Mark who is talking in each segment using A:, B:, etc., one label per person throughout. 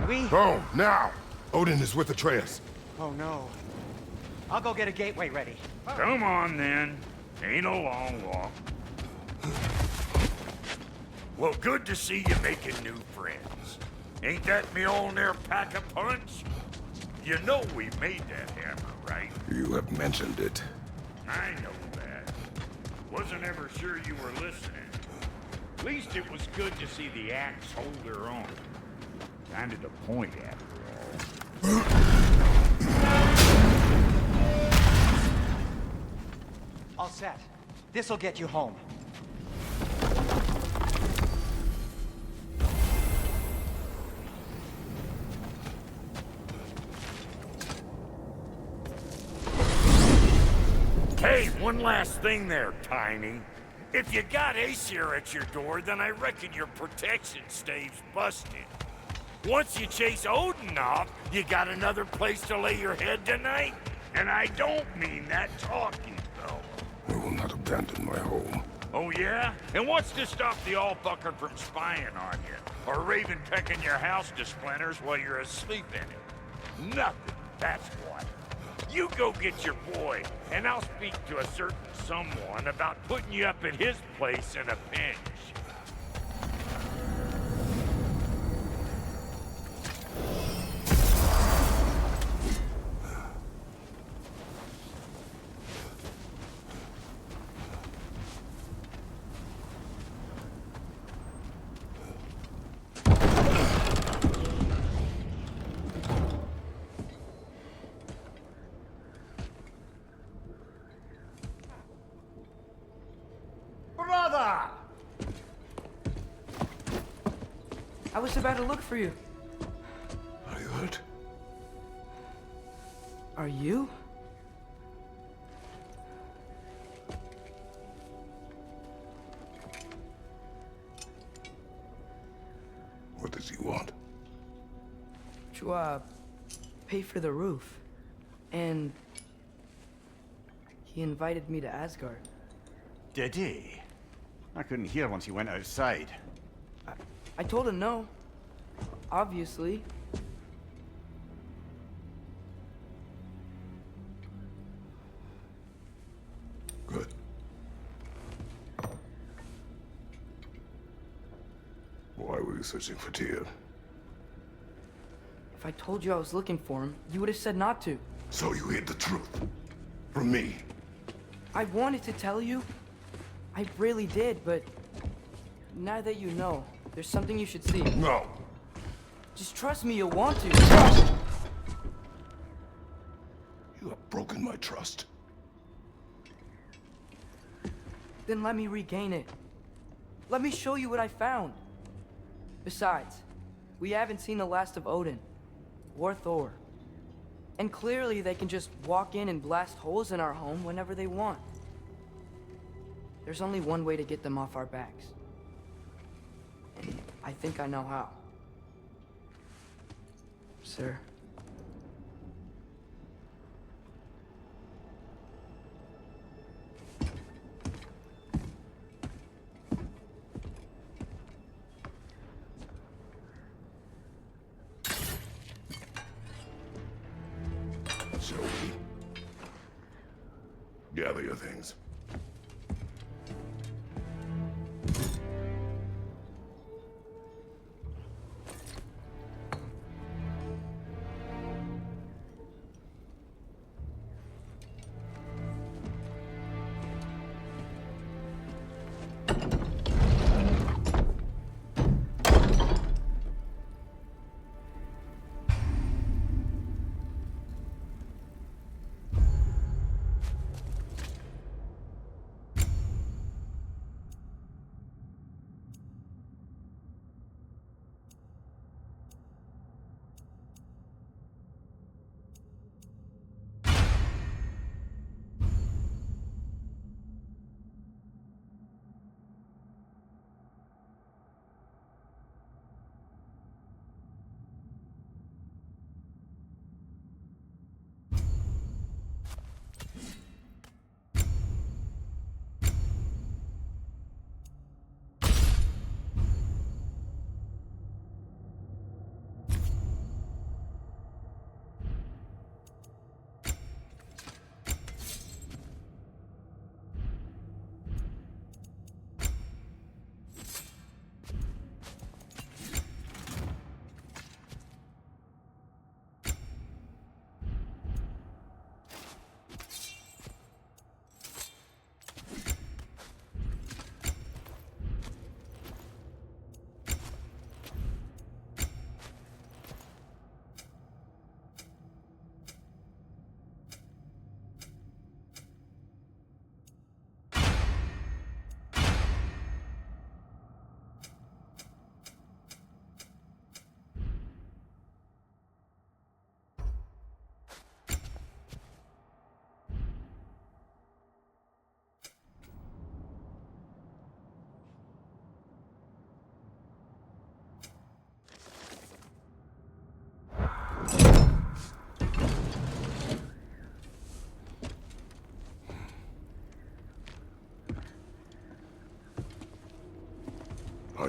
A: We...
B: Oh, now! Odin is with Atreus.
A: Oh, no. I'll go get a gateway ready.
C: Come on, then. Ain't a long walk. Well, good to see you making new friends. Ain't that Mjolnir pack a punch? You know we made that hammer, right?
B: You have mentioned it.
C: I know that. Wasn't ever sure you were listening. At least it was good to see the axe hold her own. Kinda the point, after all.
A: All set. This'll get you home.
C: Hey, one last thing there, Tiny. If you got Aesir at your door, then I reckon your protection stave's busted. Once you chase Odin off, you got another place to lay your head tonight? And I don't mean that talking, though.
B: I will not abandon my home.
C: Oh, yeah? And what's to stop the all-fucker from spying on you? Or Raven pecking your house to splinters while you're asleep in it? Nothing, that's what. You go get your boy, and I'll speak to a certain someone about putting you up at his place in a pinch.
A: Brother!
D: I was about to look for you.
B: Are you hurt?
D: Are you?
B: What does he want?
D: To, pay for the roof. And... he invited me to Asgard.
A: Did he? I couldn't hear once he went outside.
D: I told him no. Obviously.
B: Good. Why were you searching for Tyr?
D: If I told you I was looking for him, you would have said not to.
B: So you hid the truth. From me.
D: I wanted to tell you. I really did, but... now that you know, there's something you should see.
B: No.
D: Just trust me, you'll want to.
B: Trust! You have broken my trust.
D: Then let me regain it. Let me show you what I found. Besides, we haven't seen the last of Odin. Or Thor. And clearly they can just walk in and blast holes in our home whenever they want. There's only one way to get them off our backs. And I think I know how. Sir.
B: Shall we? Gather your things.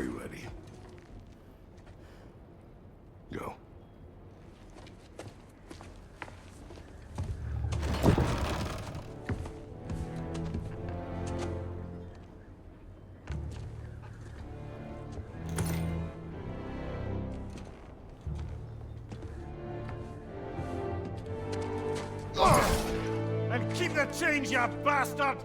B: you ready? Go.
A: And keep the change, you bastard!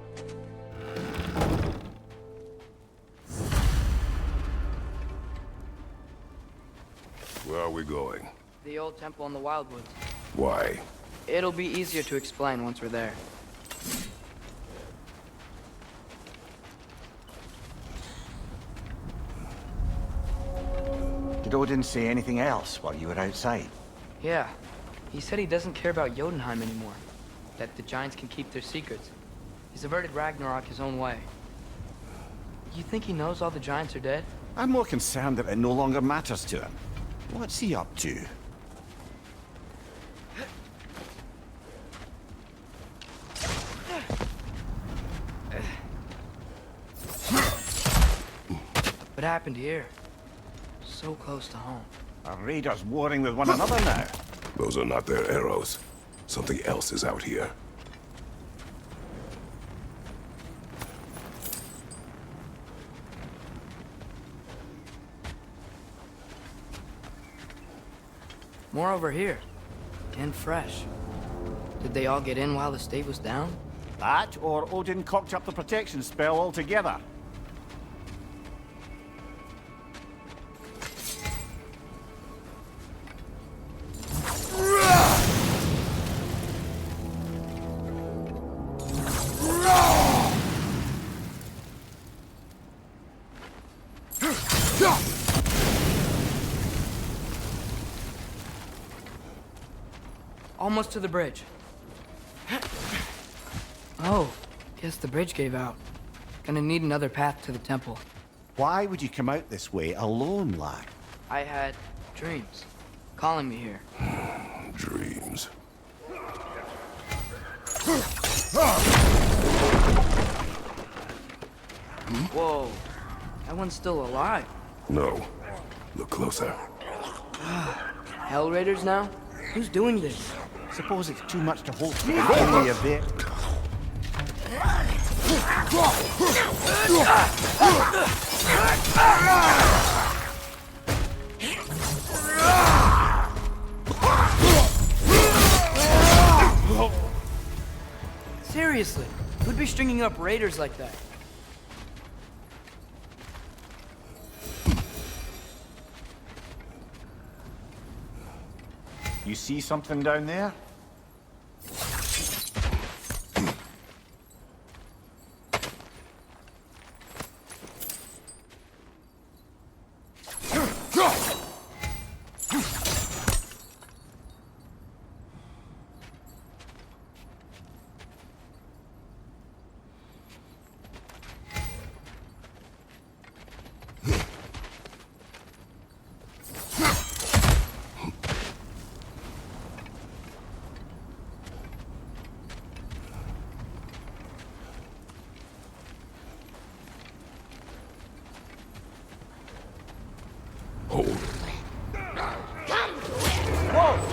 B: Where are we going?
D: The old temple in the Wildwoods.
B: Why?
D: It'll be easier to explain once we're there.
A: Did Odin say anything else while you were outside?
D: Yeah. He said he doesn't care about Jotunheim anymore. That the giants can keep their secrets. He's averted Ragnarok his own way. You think he knows all the giants are dead?
A: I'm more concerned that it no longer matters to him. What's he up to?
D: What happened here? So close to home.
A: Are raiders warring with one another now?
B: Those are not their arrows. Something else is out here.
D: More over here. And fresh. Did they all get in while the stave was down?
A: That, or Odin cocked up the protection spell altogether.
D: Almost to the bridge. Oh, guess the bridge gave out. Gonna need another path to the temple.
A: Why would you come out this way alone, lad?
D: I had dreams calling me here.
B: Dreams.
D: Whoa, that one's still alive.
B: No. Look closer.
D: Hell Raiders now? Who's doing this?
A: Suppose it's too much to hold for only a bit.
D: Seriously, who'd be stringing up raiders like that?
A: You see something down there?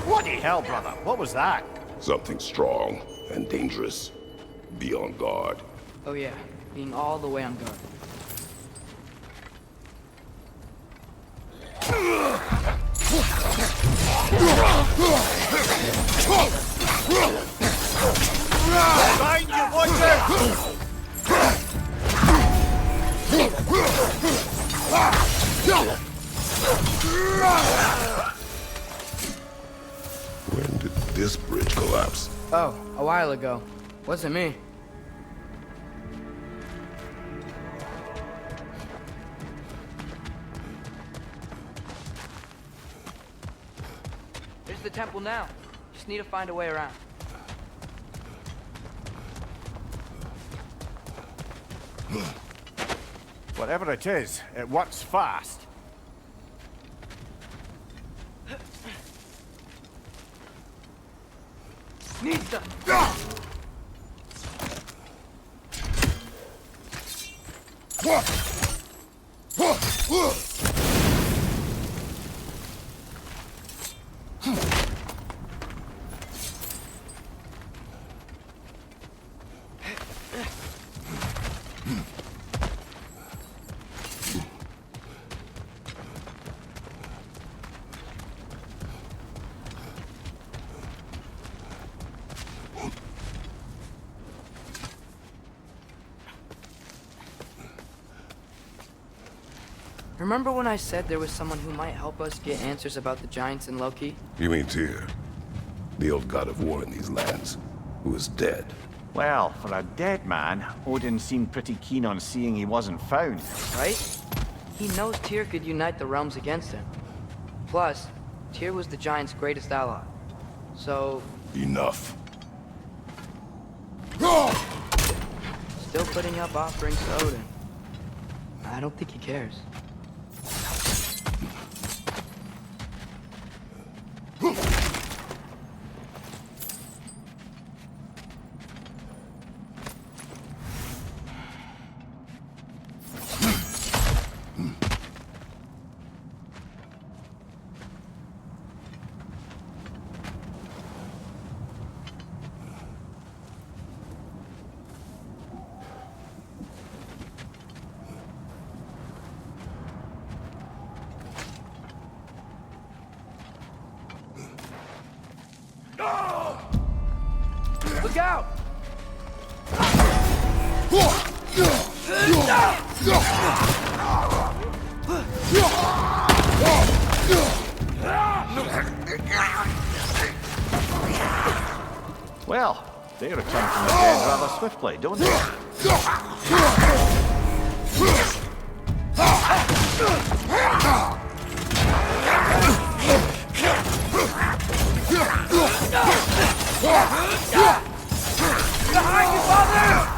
A: Bloody hell, brother. What was that?
B: Something strong and dangerous. Be on guard.
D: Oh yeah, being all the way on guard.
A: Behind you, watch out!
B: When did this bridge collapse?
D: Oh, a while ago. Wasn't me. There's the temple now. Just need to find a way around.
A: Whatever it is, it works fast.
D: Need them. Remember when I said there was someone who might help us get answers about the giants in Loki?
B: You mean Tyr? The old god of war in these lands, who is dead.
E: Well, for a dead man, Odin seemed pretty keen on seeing he wasn't found.
D: Right? He knows Tyr could unite the realms against him. Plus, Tyr was the giant's greatest ally. So,
B: Enough.
D: still putting up offerings to Odin. I don't think he cares. Look out!
E: Well, they return from the dead rather swiftly, don't they?
D: Behind you, father!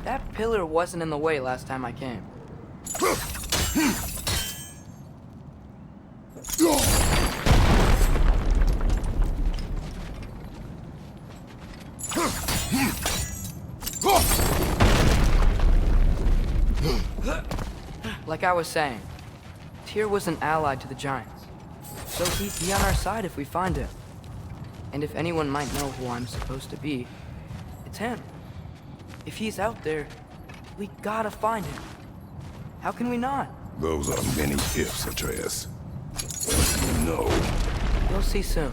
D: That pillar wasn't in the way last time I came. Like I was saying, Tyr was an ally to the giants, so he'd be on our side if we find him. And if anyone might know who I'm supposed to be, it's him. If he's out there, we gotta find him. How can we not?
B: Those are many ifs, Atreus. No.
D: We'll see soon.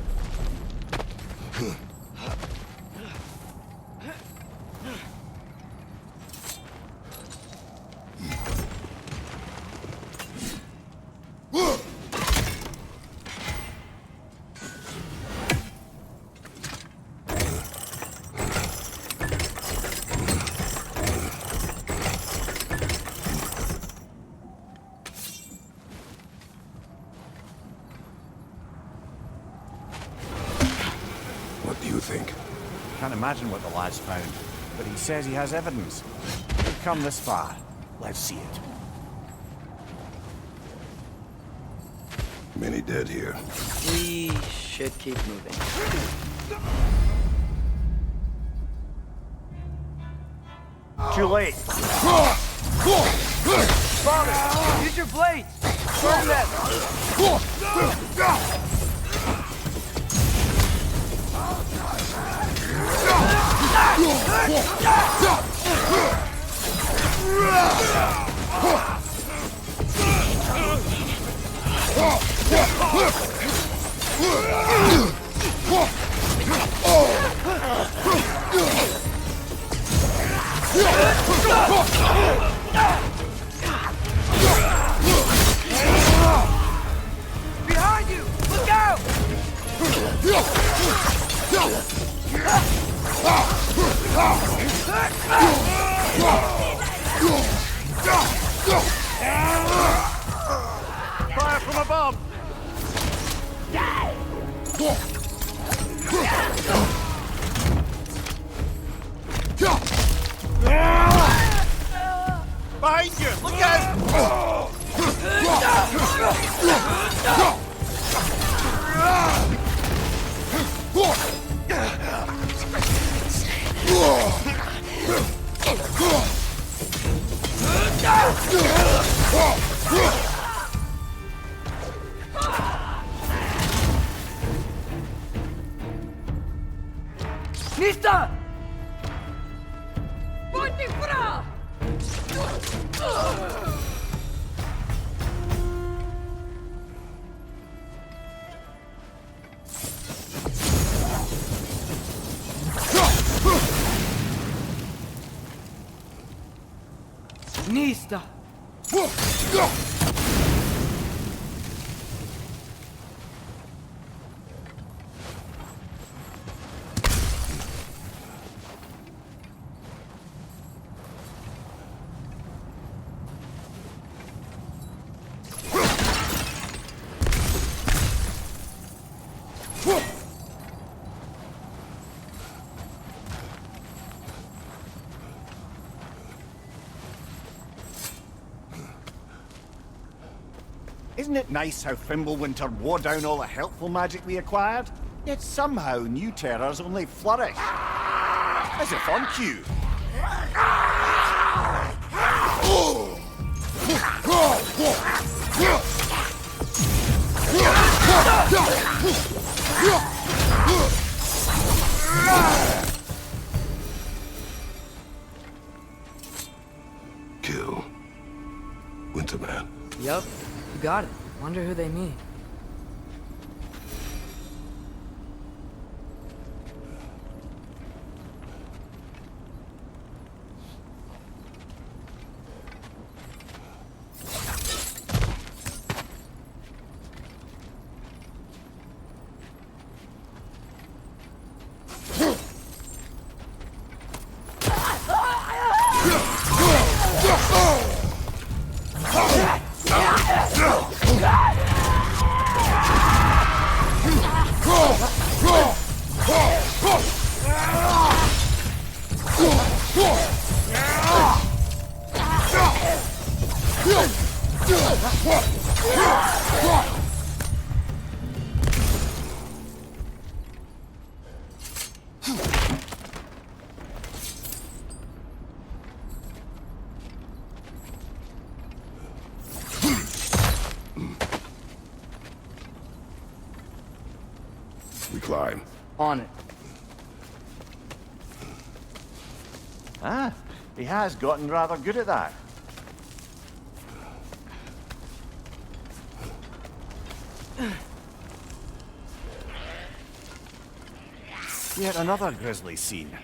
E: Can't imagine what the lad's found, but he says he has evidence. We've come this far. Let's see it.
B: Many dead here.
D: We should keep moving.
E: Too late.
D: Father, use your blades! Burn them! Behind you! Look out!
E: Fire from above! Behind you! Look out!
D: Nista! Nista!
E: Isn't it nice how Fimbulwinter wore down all the helpful magic we acquired? Yet somehow new terrors only flourish. As if on cue.
B: Kill. Winterman.
D: Yup, you got it. Wonder who they mean.
B: We climb.
D: On it.
E: Ah, he has gotten rather good at that. Yet another grisly scene.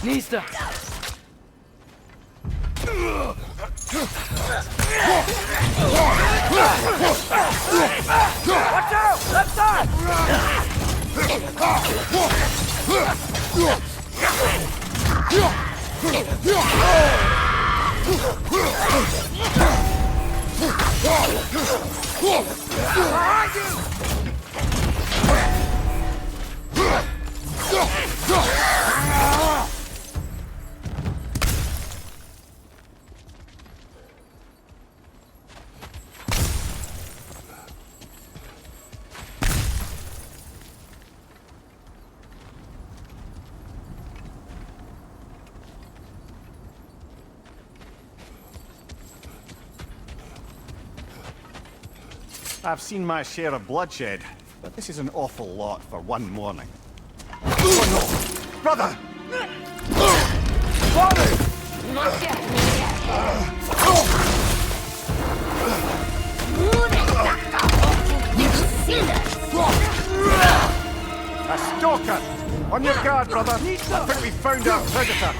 D: Nista! Watch out! Left side! Behind you!
E: I've seen my share of bloodshed, but this is an awful lot for one morning. Oh no! Brother! Father! A stalker! On your guard, brother! I think we found our predator!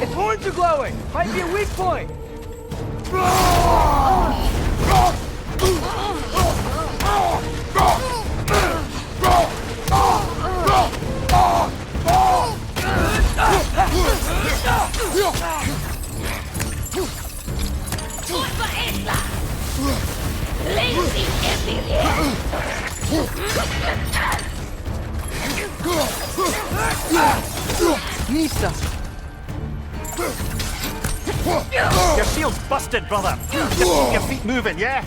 D: Its horns are glowing! Might be a weak point! Nisa!
E: Your shield's busted, brother! Just keep your feet moving, yeah?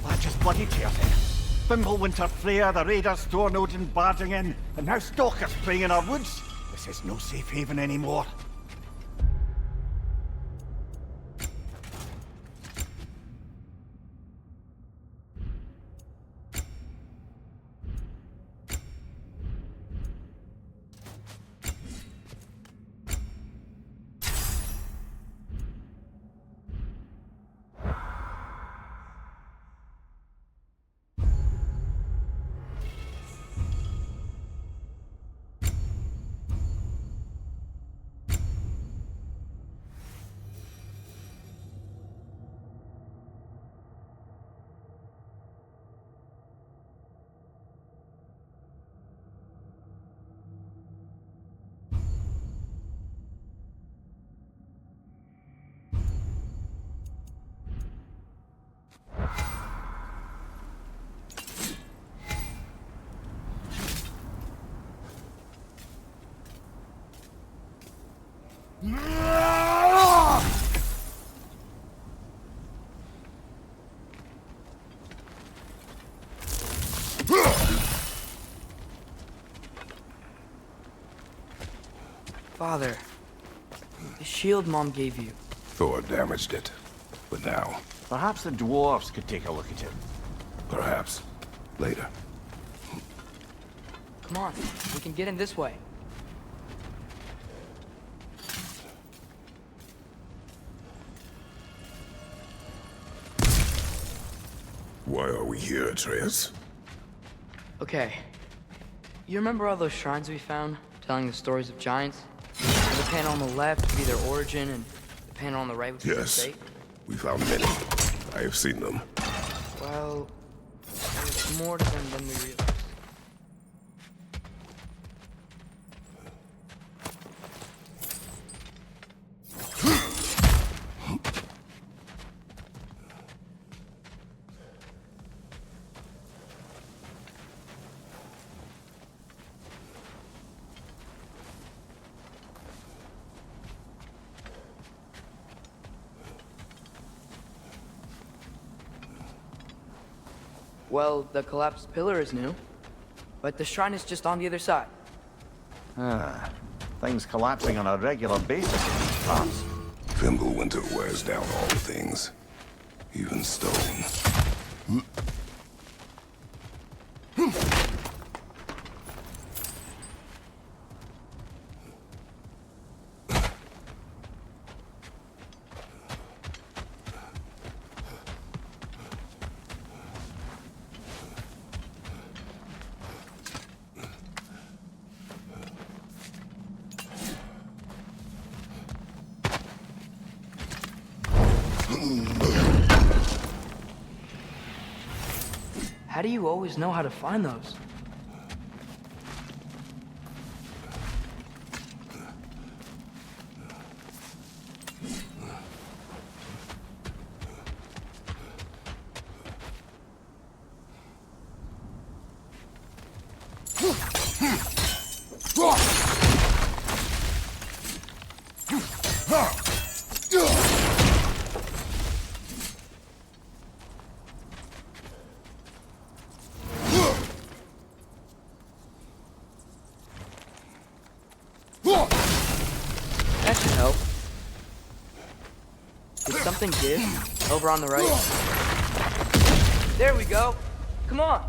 E: Well, that just bloody tears it. Fimbulwinter Freya, the raiders, Thornodin barging in, and now stalkers preying in our woods. This is no safe haven anymore.
D: Father, the shield Mom gave you.
B: Thor damaged it. But now,
E: Perhaps the dwarves could take a look at it.
B: perhaps, later.
D: Come on, we can get in this way.
B: Why are we here, Atreus?
D: Okay. You remember all those shrines we found, telling the stories of giants? The panel on the left would be their origin, and the panel on the right would be their
B: Yes.
D: fate?
B: We found many. I have seen them.
D: Well, there's more to them than we realized. Well, the collapsed pillar is new, but the shrine is just on the other side.
E: Ah, things collapsing on a regular basis in these parts.
B: Fimbulwinter wears down all things, even stone.
D: How do you always know how to find those? That should help. Did something give? Over on the right? There we go. Come on.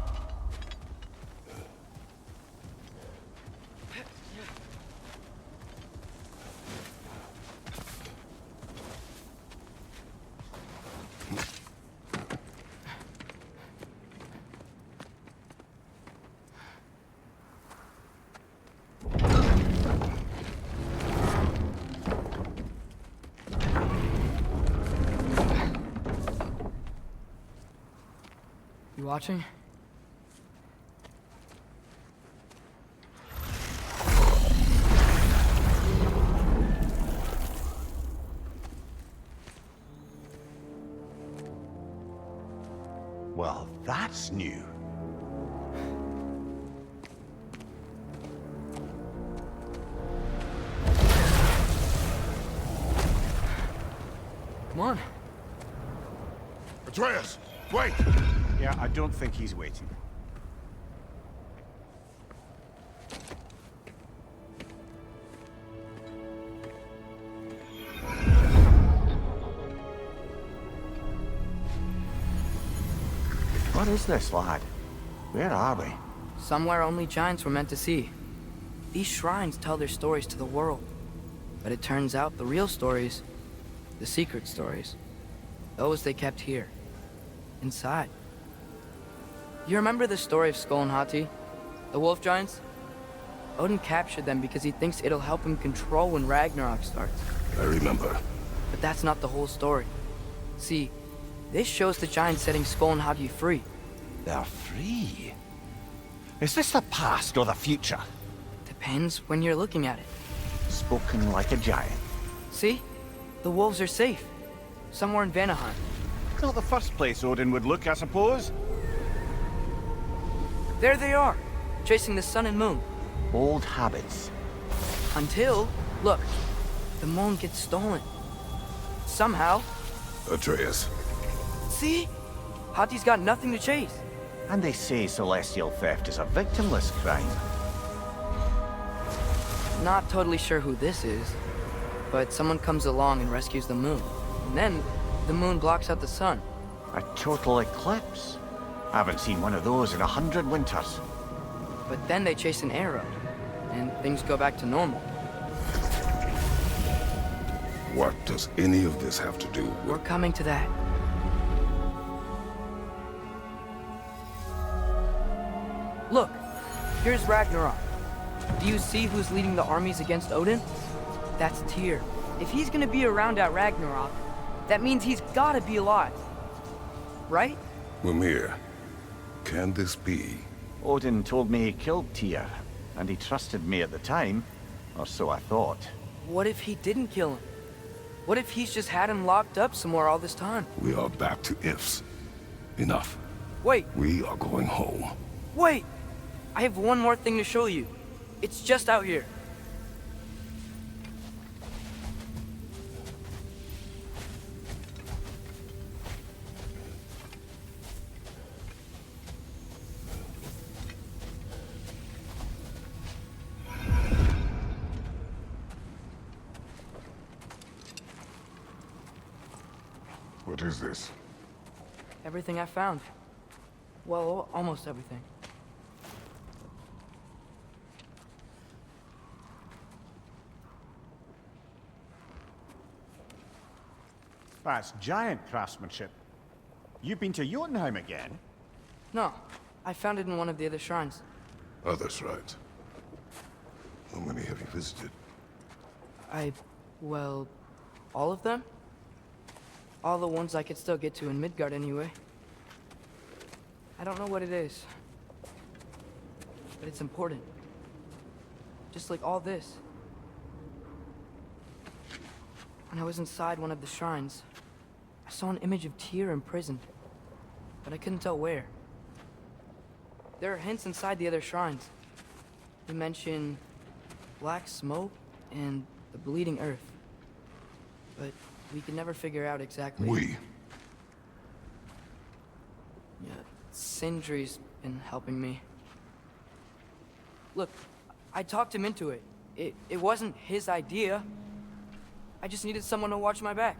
D: You watching?
A: Well, that's new.
D: Come on.
B: Atreus, wait!
A: Yeah, I don't think he's waiting.
E: What is this, lad? Where are we?
D: Somewhere only giants were meant to see. These shrines tell their stories to the world. But it turns out the real stories, the secret stories, those they kept here, inside. You remember the story of Skull and Hati? The wolf giants? Odin captured them because he thinks it'll help him control when Ragnarok starts.
B: I remember.
D: But that's not the whole story. See, this shows the giants setting Skull and Hati free.
E: They're free. Is this the past or the future?
D: Depends when you're looking at it.
E: Spoken like a giant.
D: See? The wolves are safe. Somewhere in Vanaheim.
A: Not the first place Odin would look, I suppose.
D: There they are, chasing the sun and moon.
E: Old habits.
D: Until, look, the moon gets stolen. Somehow.
B: Atreus.
D: See? Hati's got nothing to chase.
E: And they say celestial theft is a victimless crime.
D: Not totally sure who this is, but someone comes along and rescues the moon. And then, the moon blocks out the sun.
E: A total eclipse. I haven't seen one of those in 100 winters.
D: But then they chase an arrow, and things go back to normal.
B: What does any of this have to do
D: We're
B: with...
D: coming to that. Look, here's Ragnarok. Do you see who's leading the armies against Odin? That's Tyr. If he's gonna be around at Ragnarok, that means he's gotta be alive. Right?
B: Mimir, can this be?
E: Odin told me he killed Tyr, and he trusted me at the time, or so I thought.
D: What if he didn't kill him? What if he's just had him locked up somewhere all this time?
B: We are back to ifs. Enough.
D: Wait,
B: We are going home.
D: wait! I have one more thing to show you. It's just out here.
B: What is this?
D: Everything I found. Well, almost everything.
A: That's giant craftsmanship. You've been to Jotunheim again?
D: No, I found it in one of the other shrines.
B: Other shrines. How many have you visited?
D: Well, all of them? All the ones I could still get to in Midgard anyway. I don't know what it is. But it's important. Just like all this. When I was inside one of the shrines, I saw an image of Tyr imprisoned. But I couldn't tell where. There are hints inside the other shrines. They mention black smoke and the bleeding earth. But we can never figure out exactly. Yeah, Sindri's been helping me. Look, I talked him into it. It wasn't his idea. I just needed someone to watch my back.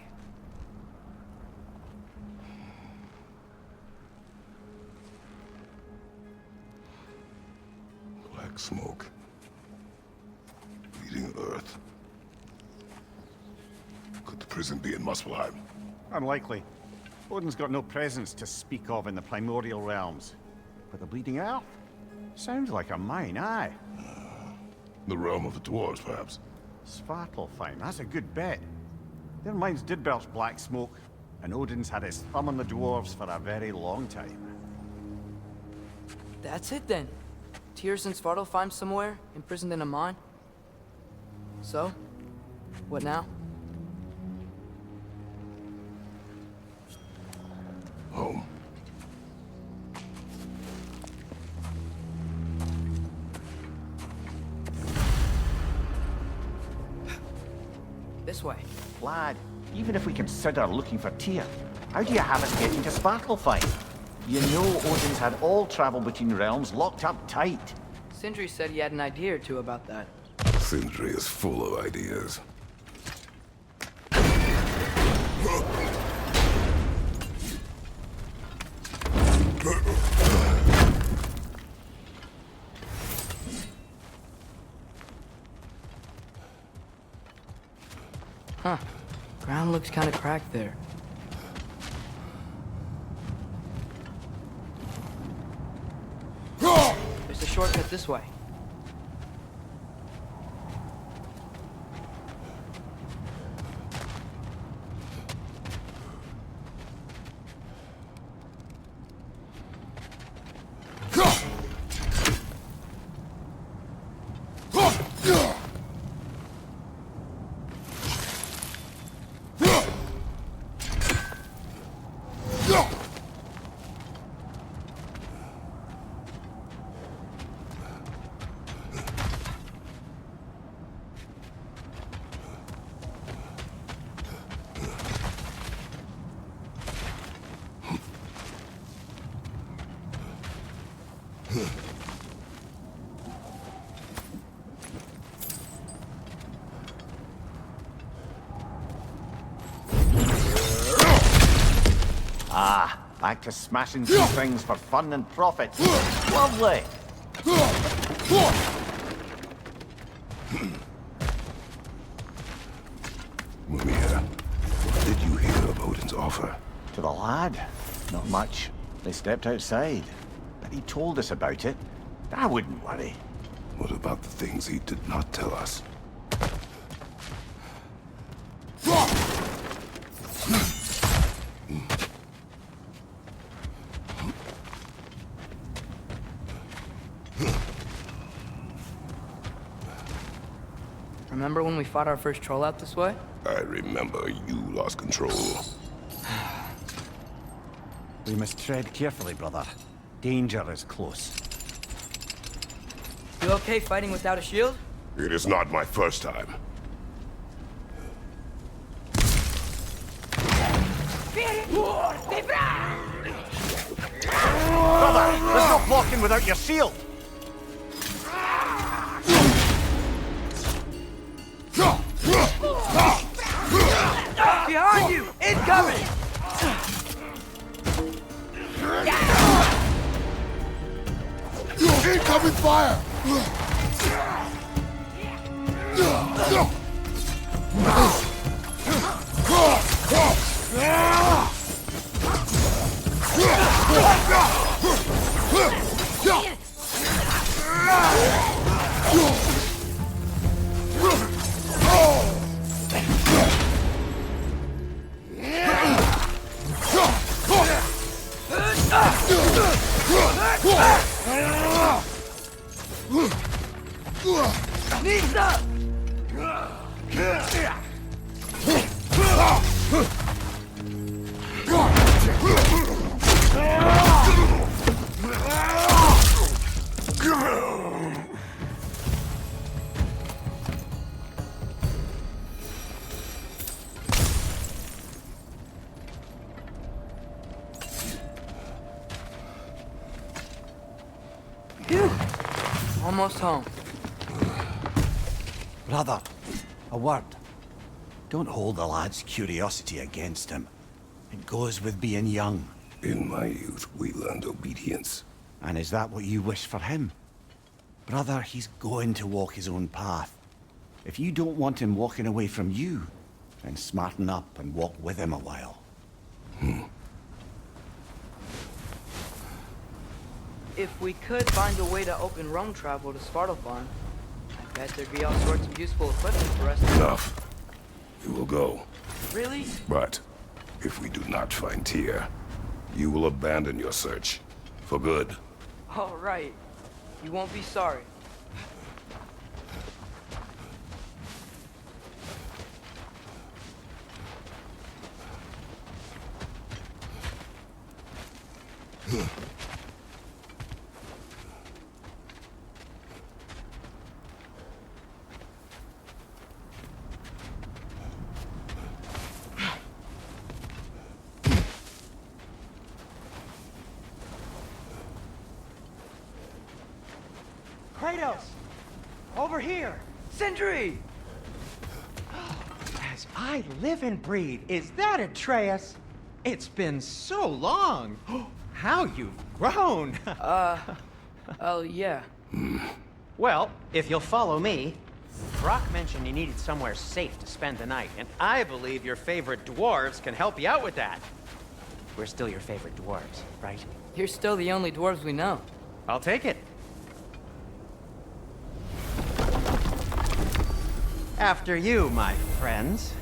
B: Black smoke. Bleeding earth. Could the prison be in Muspelheim?
A: Unlikely. Odin's got no presence to speak of in the primordial realms. But the bleeding earth? Sounds like a mine, aye.
B: The realm of the dwarves, perhaps.
A: Svartalfheim, that's a good bet. Their mines did belch black smoke, and Odin's had his thumb on the dwarves for a very long time.
D: That's it then. Tyr's in Svartalfheim somewhere, imprisoned in a mine. So, what now?
B: Home.
D: This way.
E: Lad, even if we consider looking for Tyr, how do you have us getting to Svartalfheim? You know Odin's had all travel between realms locked up tight.
D: Sindri said he had an idea or two about that.
B: Sindri is full of ideas.
D: Huh. Ground looks kind of cracked there. There's a shortcut this way.
E: Back to smashing some things for fun and profit. Lovely!
B: Mimir, what did you hear of Odin's offer?
E: To the lad? Not much. They stepped outside. But he told us about it. I wouldn't worry.
B: What about the things he did not tell us?
D: Remember when we fought our first troll out this way?
B: I remember you lost control.
A: We must tread carefully, brother. Danger is close.
D: You okay fighting without a shield?
B: It is not my first time.
E: Brother, there's no blocking without your shield!
D: Behind you! Incoming!
B: Incoming fire!
D: Knees up! Phew. Almost home.
E: Brother, a word. Don't hold the lad's curiosity against him. It goes with being young.
B: In my youth, we learned obedience.
E: And is that what you wish for him? Brother, he's going to walk his own path. If you don't want him walking away from you, then smarten up and walk with him a while.
D: If we could find a way to open roam travel to Svartalfheim, I bet there'd be all sorts of useful equipment for us to...
B: Enough. We will go.
D: Really?
B: But if we do not find Tyr, you will abandon your search. For good.
D: All right. You won't be sorry.
F: Kratos! Over here!
D: Sindri!
F: As I live and breathe, is that Atreus? It's been so long! How you've grown!
D: Oh, yeah.
F: Well, if you'll follow me, Brock mentioned you needed somewhere safe to spend the night, and I believe your favorite dwarves can help you out with that. We're still your favorite dwarves, right?
D: You're still the only dwarves we know.
F: I'll take it. After you, my friends.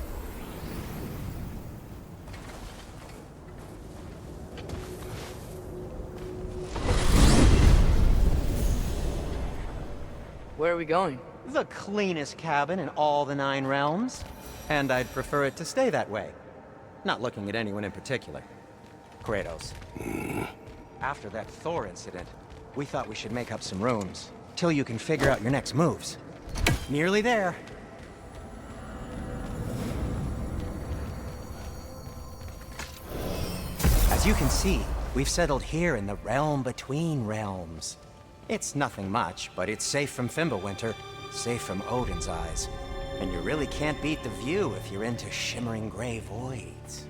D: Where are we going?
F: The cleanest cabin in all the 9 realms. And I'd prefer it to stay that way. Not looking at anyone in particular. Kratos. After that Thor incident, we thought we should make up some rooms. Till you can figure out your next moves. Nearly there. As you can see, we've settled here in the realm between realms. It's nothing much, but it's safe from Fimbulwinter, safe from Odin's eyes. And you really can't beat the view if you're into shimmering gray voids.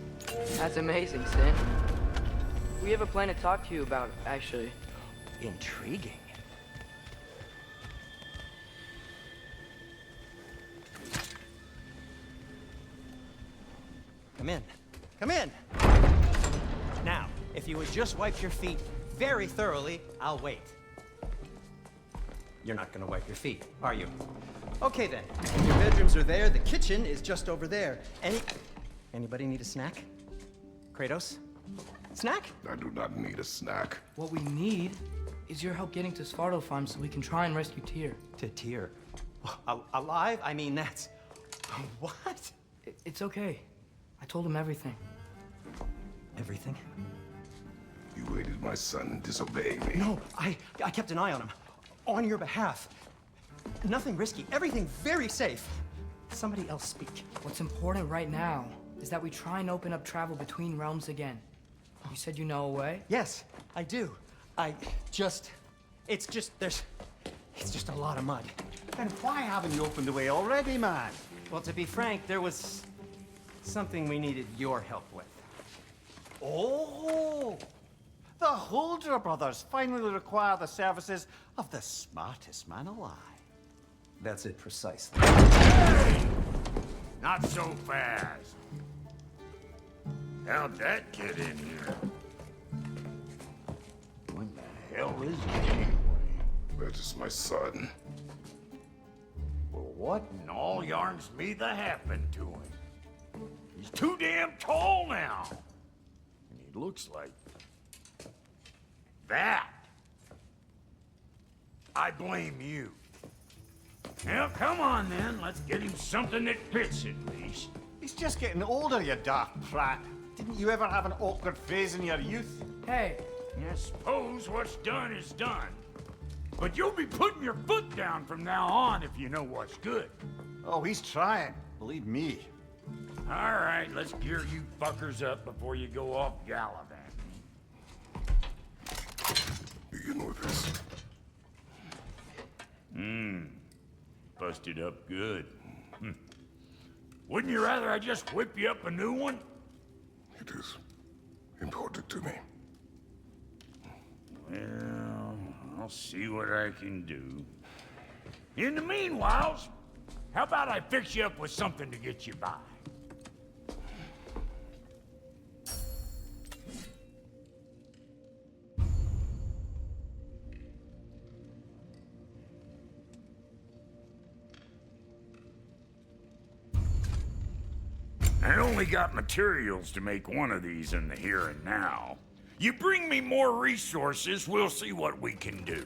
D: That's amazing, Sin. We have a plan to talk to you about, actually.
F: Intriguing. Come in. Come in! Now, if you would just wipe your feet very thoroughly, I'll wait. You're not gonna wipe your feet, are you? Okay then. Your bedrooms are there, the kitchen is just over there. Anybody need a snack? Kratos? Snack?
B: I do not need a snack.
D: What we need is your help getting to Svartalfheim so we can try and rescue Tyr.
F: To Tyr. Alive? I mean, that's... What?
D: It's okay. I told him everything.
F: Everything?
B: You aided my son in disobeying me.
F: No, I kept an eye on him. On your behalf. Nothing risky. Everything very safe. Somebody else speak.
D: What's important right now is that we try and open up travel between realms again. You said you know a way?
F: Yes, I do. It's just a lot of mud.
E: Then why haven't you opened the way already, man?
F: Well, to be frank, there was something we needed your help with.
E: Oh! The Holder brothers finally require the services of the smartest man alive.
F: That's it precisely.
C: Not so fast. How'd that get in here? What the hell is it anyway?
B: That is my son.
C: Well, what in all yarns me that happened to him? He's too damn tall now. And he looks like... that. I blame you. Well, come on then. Let's get him something that fits at least.
A: He's just getting older, you daft prat. Didn't you ever have an awkward phase in your youth?
D: Hey,
C: I suppose what's done is done. But you'll be putting your foot down from now on if you know what's good.
A: Oh, he's trying. Believe me.
C: All right, let's gear you fuckers up before you go off gallivanting.
B: Begin with this.
C: Busted up good. Wouldn't you rather I just whip you up a new one?
B: It is important to me.
C: Well, I'll see what I can do. In the meanwhile, how about I fix you up with something to get you by? I only got materials to make one of these in the here and now. You bring me more resources, we'll see what we can do.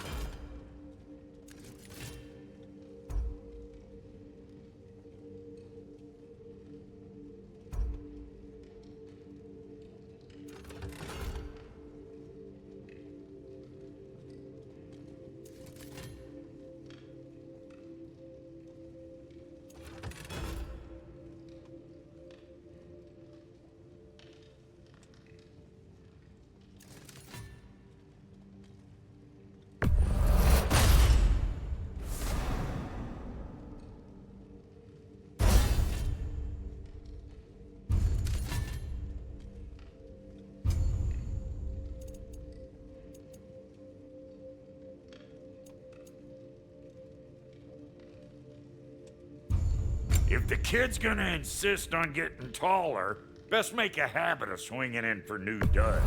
C: If the kid's gonna insist on getting taller, best make a habit of swinging in for new duds.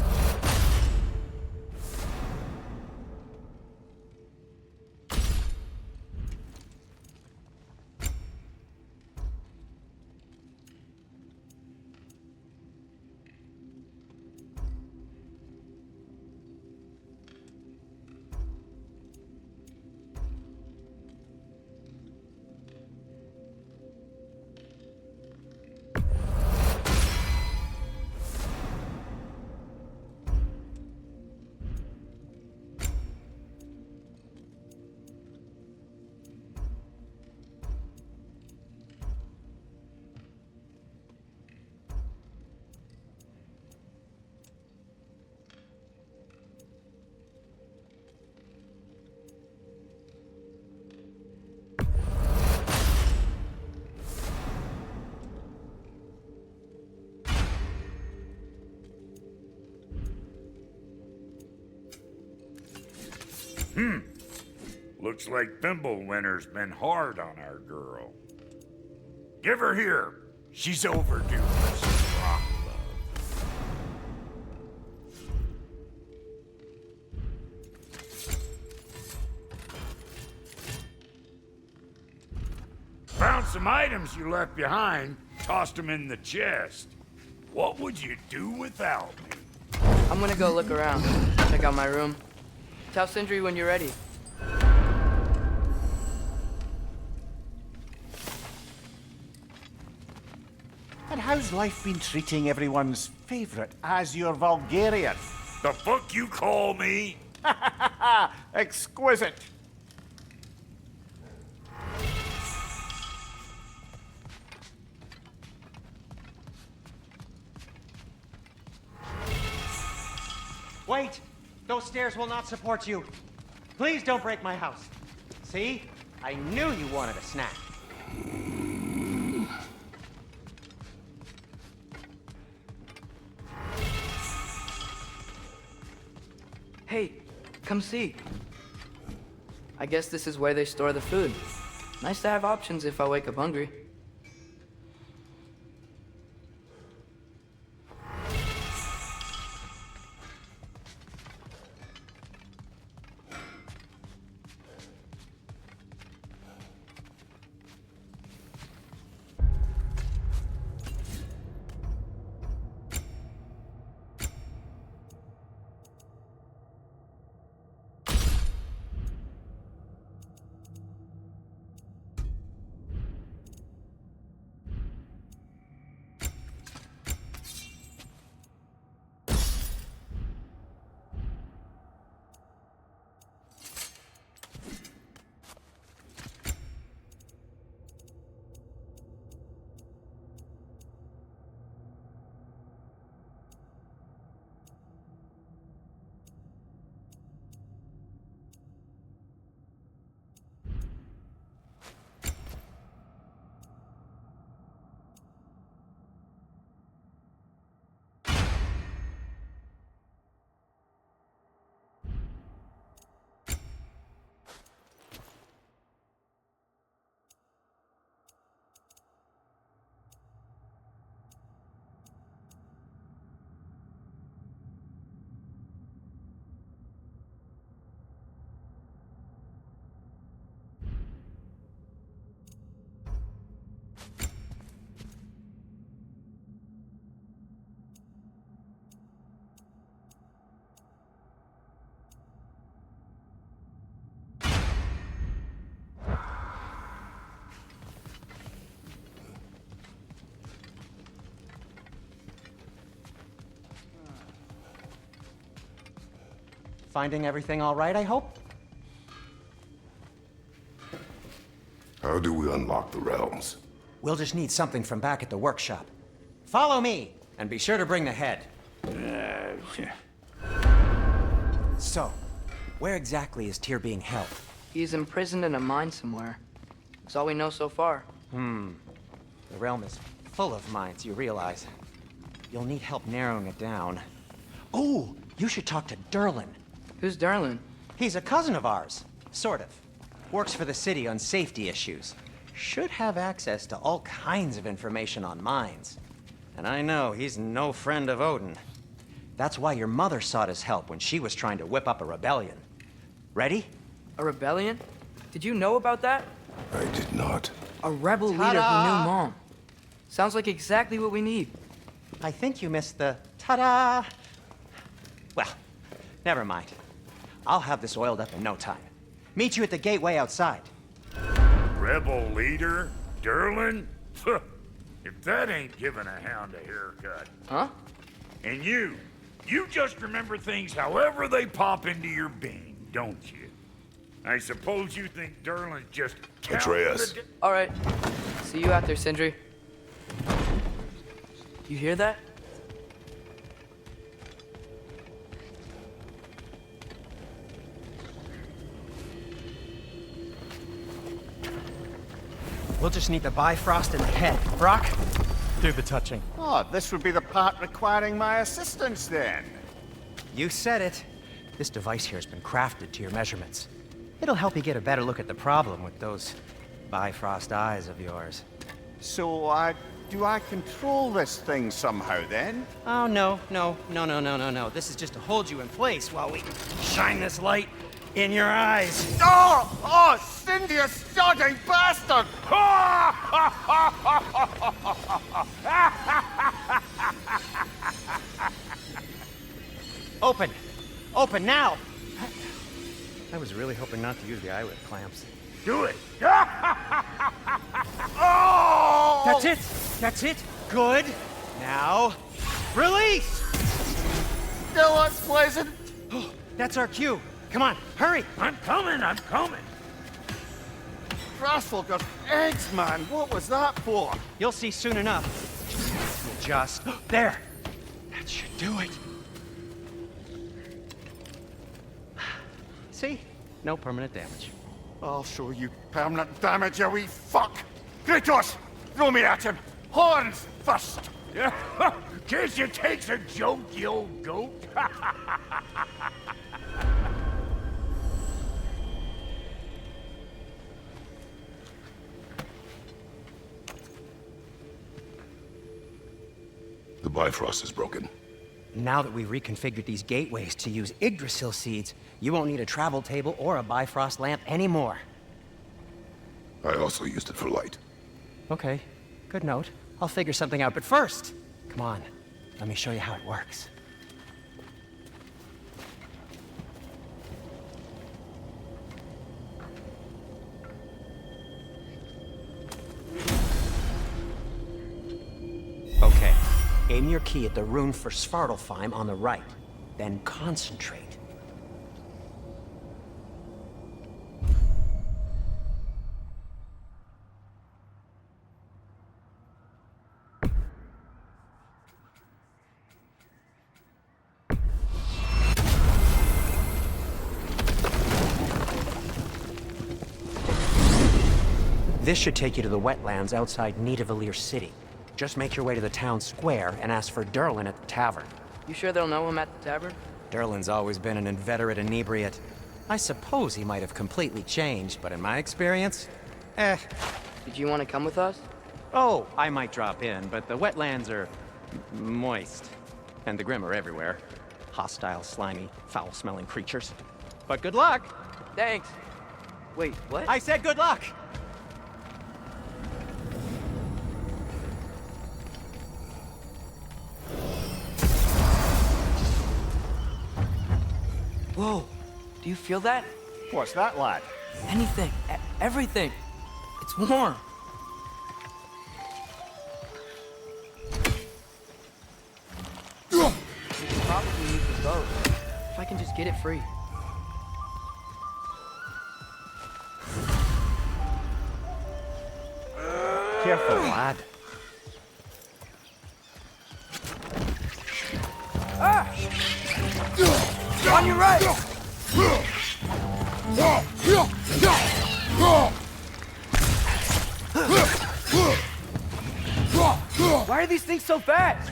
C: Looks like Thimblewinter's been hard on our girl. Give her here. She's overdue for some rock love. Found some items you left behind, tossed them in the chest. What would you do without me?
D: I'm gonna go look around. Check out my room. Tell Sindri when you're ready.
A: And how's life been treating everyone's favorite Azure Vulgarian?
C: The fuck you call me?
A: Exquisite.
F: Wait! Those stairs will not support you. Please don't break my house. See? I knew you wanted a snack.
D: Hey, come see. I guess this is where they store the food. Nice to have options if I wake up hungry.
F: Finding everything all right, I hope?
B: How do we unlock the realms?
F: We'll just need something from back at the workshop. Follow me, and be sure to bring the head. So, where exactly is Tyr being held?
D: He's imprisoned in a mine somewhere. That's all we know so far.
F: The realm is full of mines, you realize. You'll need help narrowing it down. Oh, you should talk to Durlin.
D: Who's Darlin?
F: He's a cousin of ours, sort of. Works for the city on safety issues. Should have access to all kinds of information on mines. And I know he's no friend of Odin. That's why your mother sought his help when she was trying to whip up a rebellion. Ready?
D: A rebellion? Did you know about that?
B: I did not.
D: A rebel leader who knew Mom. Sounds like exactly what we need.
F: I think you missed the ta-da. Well, never mind. I'll have this oiled up in no time. Meet you at the gateway outside.
C: Rebel leader? Durlin? If that ain't giving a hound a haircut.
D: Huh?
C: And you just remember things however they pop into your bean, don't you? I suppose you think Durlin's just counting
B: Atreus.
C: the
D: All right. See you out there, Sindri. You hear that?
F: We'll just need the Bifrost in the head. Brock, do the touching.
A: Oh, this would be the part requiring my assistance then.
F: You said it. This device here has been crafted to your measurements. It'll help you get a better look at the problem with those Bifrost eyes of yours.
A: So, do I control this thing somehow then?
F: Oh, no. This is just to hold you in place while we shine this light in your eyes.
A: Oh, Cindy, you sodding bastard!
F: Open! Open now! I was really hoping not to use the eyelid clamps.
C: Do it!
A: Oh!
F: That's it! That's it! Good! Now, release!
A: Still unpleasant.
F: Oh, that's our cue. Come on, hurry!
C: I'm coming!
A: Grasshopper's eggs, man. What was that for?
F: You'll see soon enough. Just there. That should do it. See? No permanent damage.
A: I'll show you permanent damage, you wee fuck. Kratos, throw me at him. Horns first.
C: Guess you takes a joke, you old goat.
B: The Bifrost is broken.
F: Now that we've reconfigured these gateways to use Yggdrasil seeds, you won't need a travel table or a Bifrost lamp anymore.
B: I also used it for light.
F: Okay, good note. I'll figure something out, but first, come on, let me show you how it works. Okay, aim your key at the rune for Svartalfheim on the right, then concentrate. This should take you to the wetlands outside Nidavellir City. Just make your way to the town square and ask for Durlin at the tavern.
D: You sure they'll know him at the tavern?
F: Durlin's always been an inveterate inebriate. I suppose he might have completely changed, but in my experience,
D: Did you want to come with us?
F: Oh, I might drop in, but the wetlands are moist. And the Grim are everywhere. Hostile, slimy, foul-smelling creatures. But good luck!
D: Thanks. Wait, what?
F: I said good luck!
D: Whoa, do you feel that?
A: What's that, lad?
D: Anything, everything. It's warm. We could probably use the boat. If I can just get it free.
E: Careful, lad.
D: On your right! Why are these things so fast?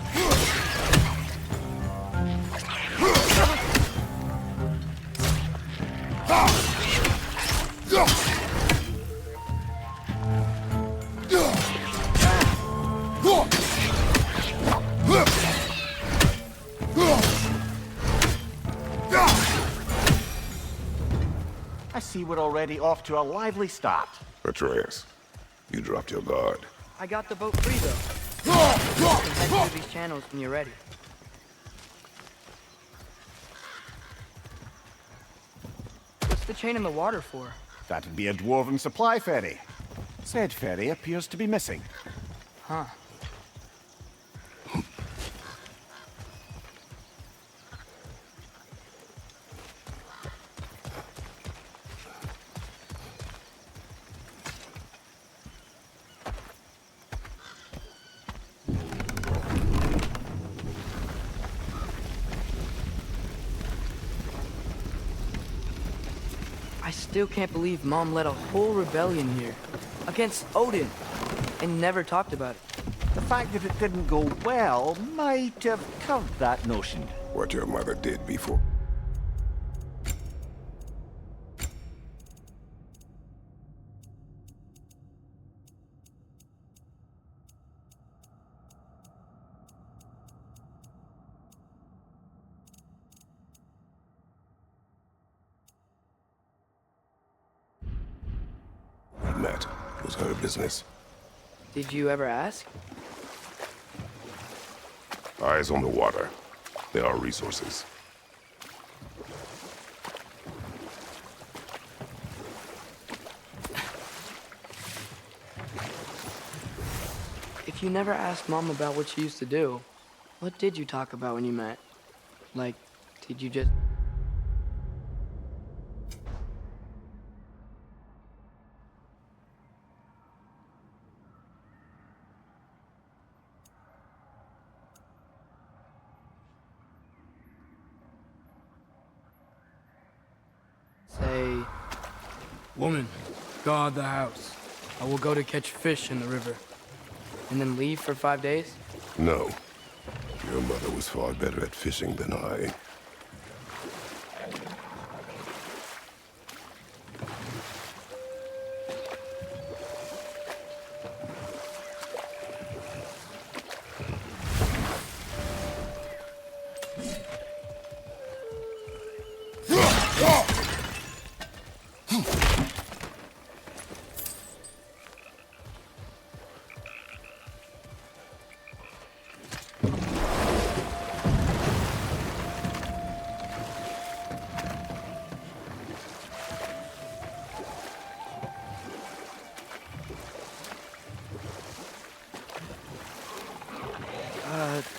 E: I see we're already off to a lively start.
B: Atreus, you dropped your guard.
D: I got the boat free, though. You can head through these channels when you're ready. What's the chain in the water for?
A: That'd be a dwarven supply ferry. Said ferry appears to be missing.
D: Huh. I still can't believe Mom led a whole rebellion here. Against Odin. And never talked about it.
E: The fact that it didn't go well might have curved that notion.
B: What your mother did before. We met. It was her business.
D: Did you ever ask?
B: Eyes on the water. There are resources.
D: If you never asked Mom about what she used to do, what did you talk about when you met? Like, did you just... say, "Woman, guard the house. I will go to catch fish in the river." And then leave for 5 days?
B: No. Your mother was far better at fishing than I.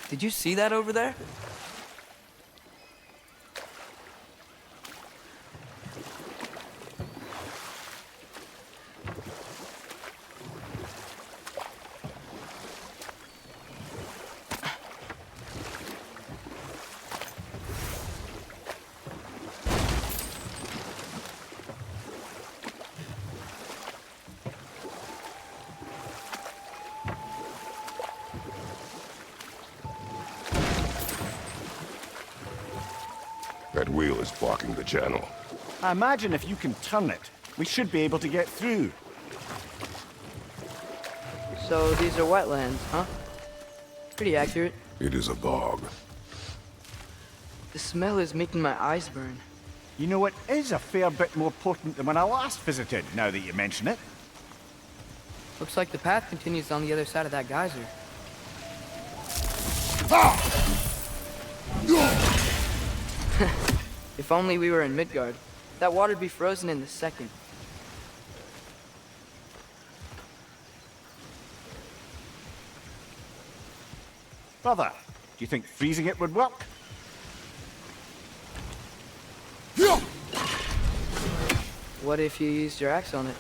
D: Did you see that over there?
B: That wheel is blocking the channel.
A: I imagine if you can turn it, we should be able to get through.
D: So these are wetlands, huh? Pretty accurate.
B: It is a bog.
D: The smell is making my eyes burn.
A: You know, it is a fair bit more potent than when I last visited, now that you mention it.
D: Looks like the path continues on the other side of that geyser. If only we were in Midgard. That water'd be frozen in a second.
A: Brother, do you think freezing it would work?
D: What if you used your axe on it?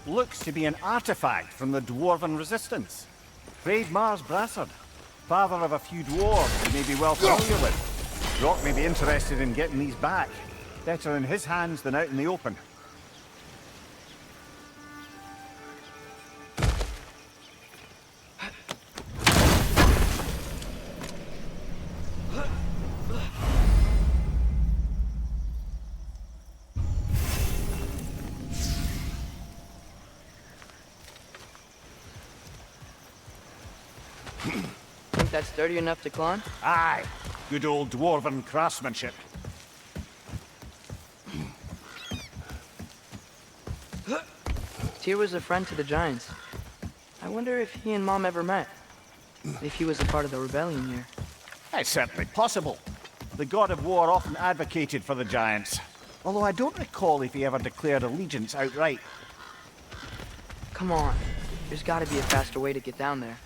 E: Looks to be an artifact from the Dwarven Resistance. Trade Mars Brassard, father of a few dwarves you may be well familiar with. Rock may be interested in getting these back. Better in his hands than out in the open.
D: Think that's sturdy enough to climb?
E: Aye, good old Dwarven craftsmanship.
D: Tyr was a friend to the Giants. I wonder if he and Mom ever met. If he was a part of the rebellion here.
E: It's certainly possible. The god of war often advocated for the Giants. Although I don't recall if he ever declared allegiance outright.
D: Come on. There's gotta be a faster way to get down there.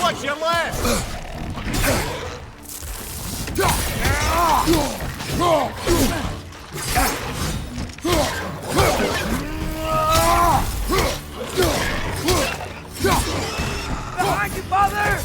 E: Watch your left!
D: Behind you, father!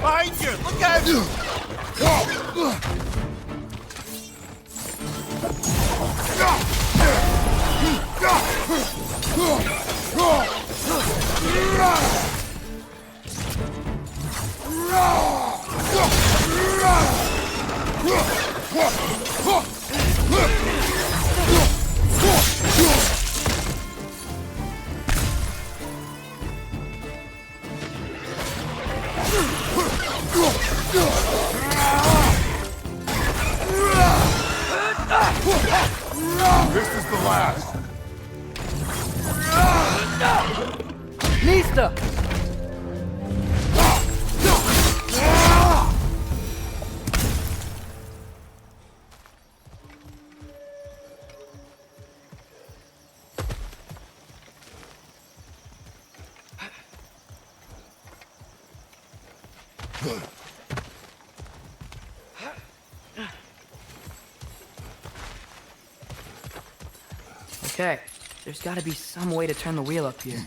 E: Behind you! Look out!
B: This is the last.
D: Nista! Okay, there's gotta be some way to turn the wheel up here.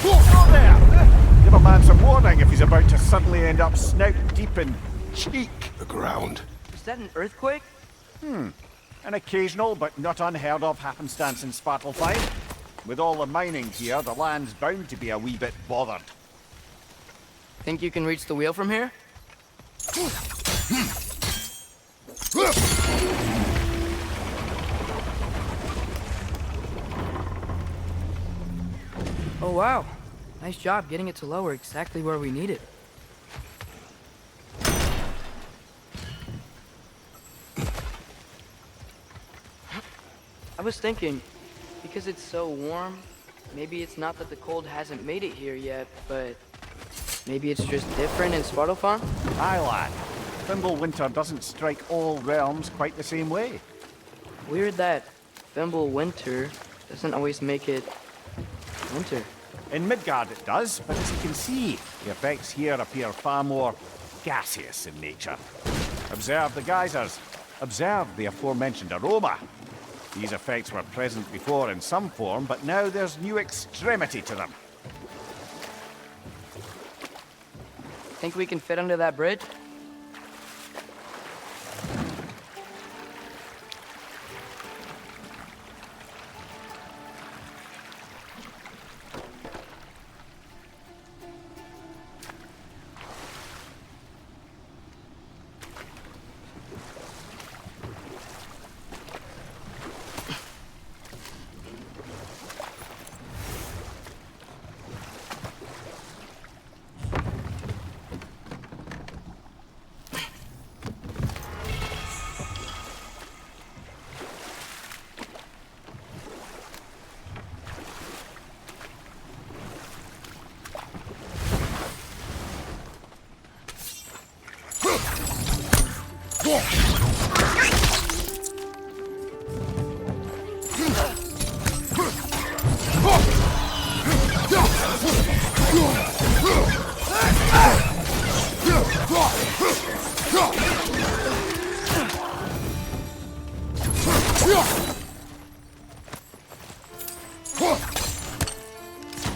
E: Oh, there! Give a man some warning if he's about to suddenly end up snout deep in cheek.
B: The ground.
D: Is that an earthquake?
E: An occasional but not unheard of happenstance in Svartalfheim. With all the mining here, the land's bound to be a wee bit bothered.
D: Think you can reach the wheel from here? Oh wow, nice job getting it to lower exactly where we need it. I was thinking, because it's so warm, maybe it's not that the cold hasn't made it here yet, but maybe it's just different in Svartalfheim?
E: Aye, lad. Winter doesn't strike all realms quite the same way.
D: Weird that Winter doesn't always make it winter.
E: In Midgard it does, but as you can see, the effects here appear far more gaseous in nature. Observe the geysers. Observe the aforementioned aroma. These effects were present before in some form, but now there's new extremity to them.
D: Think we can fit under that bridge?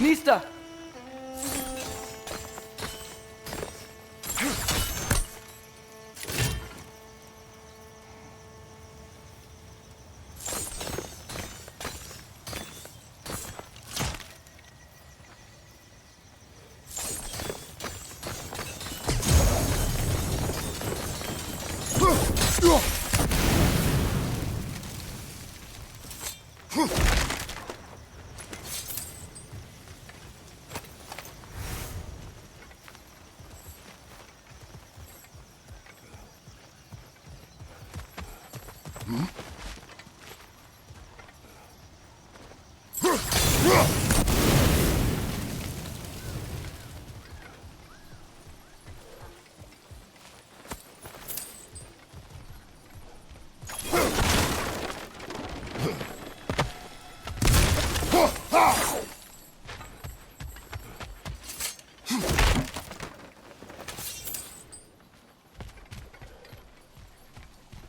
D: Nista!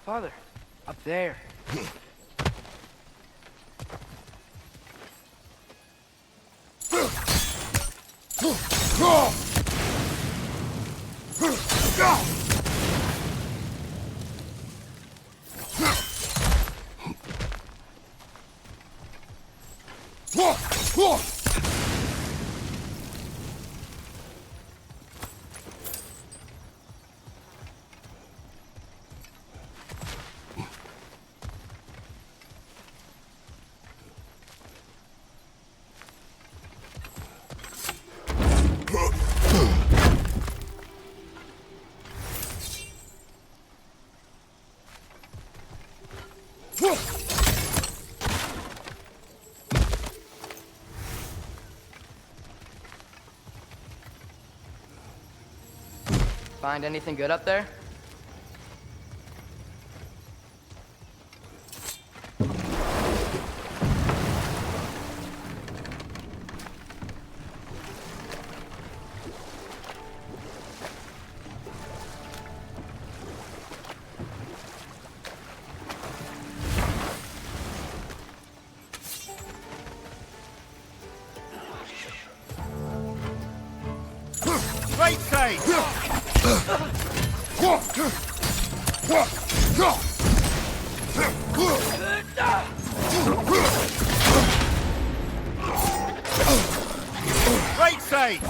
D: Father, up there. Find anything good up there?
E: Right side! Right side!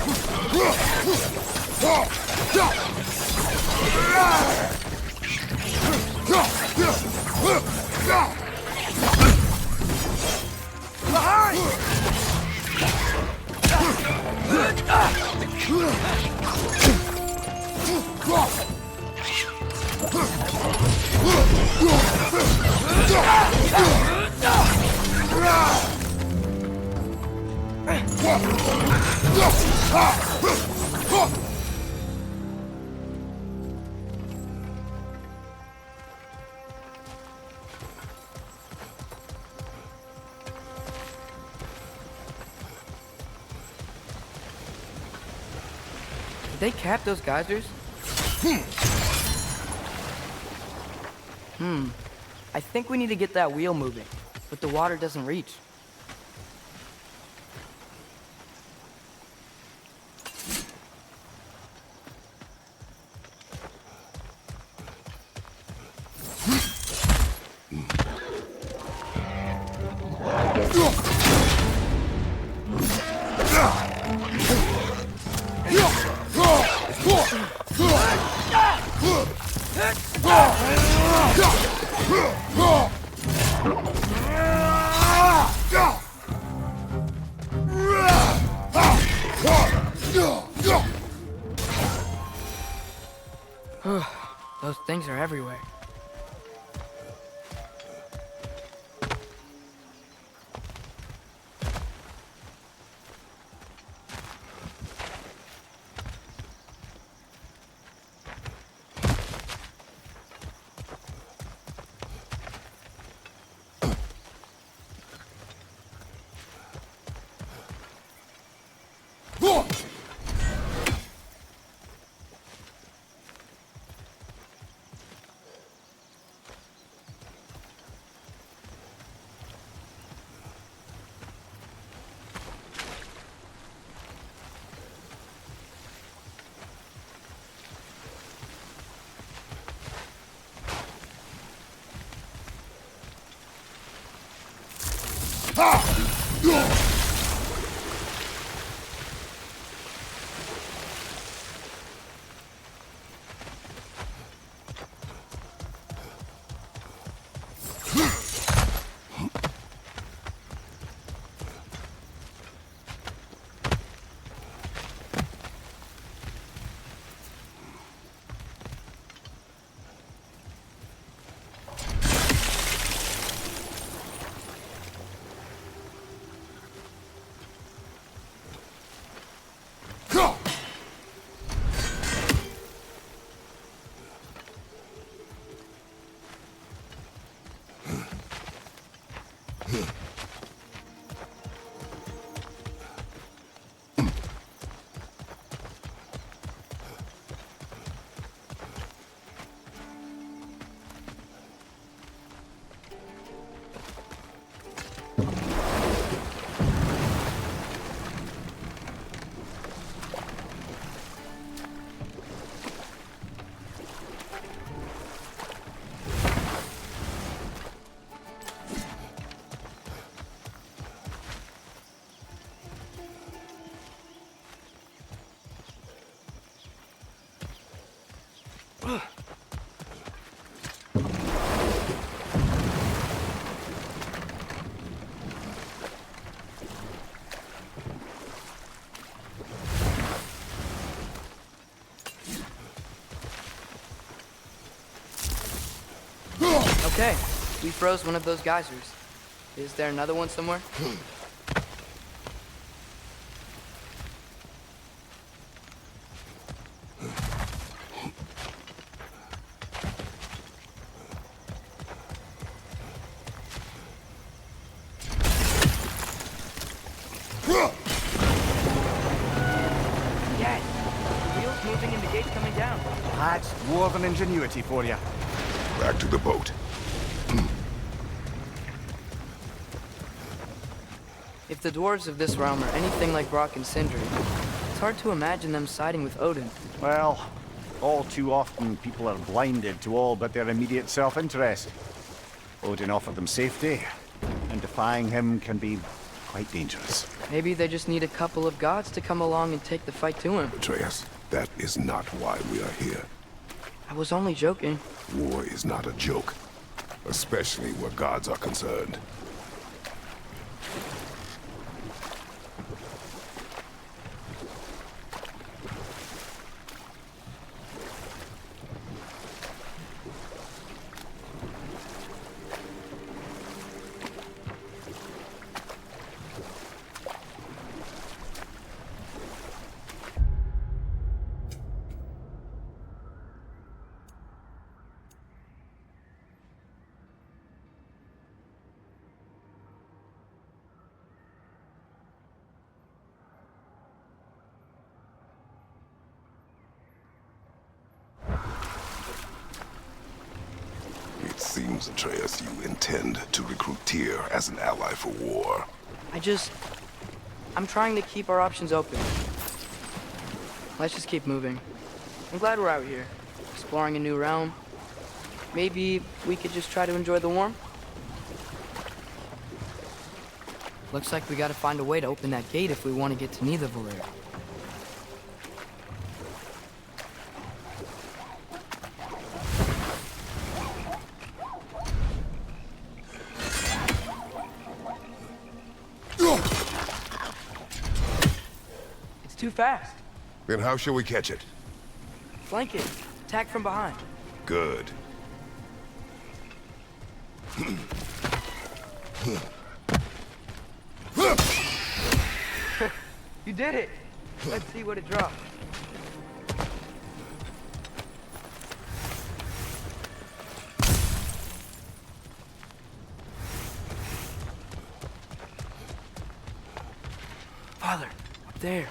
D: Did they cap those geysers? I think we need to get that wheel moving, but the water doesn't reach. Those things are everywhere. Okay, we froze one of those geysers. Is there another one somewhere? Yes, the wheel's moving and the gate's coming down.
E: That's dwarven ingenuity for you.
B: Back to the boat.
D: If the dwarves of this realm are anything like Brock and Sindri, hard to imagine them siding with Odin.
E: Well, all too often people are blinded to all but their immediate self-interest. Odin offered them safety, and defying him can be quite dangerous.
D: Maybe they just need a couple of gods to come along and take the fight to him.
B: Atreus, that is not why we are here.
D: I was only joking.
B: War is not a joke, especially where gods are concerned. It seems, Atreus, you intend to recruit Tyr as an ally for war.
D: I'm trying to keep our options open. Let's just keep moving. I'm glad we're out here, exploring a new realm. Maybe we could just try to enjoy the warmth? Looks like we gotta find a way to open that gate if we want to get to Nidavellir. It's too fast.
B: Then how shall we catch it?
D: Flank it. Attack from behind.
B: Good.
D: You did it! Let's see what it drops. Father, up there.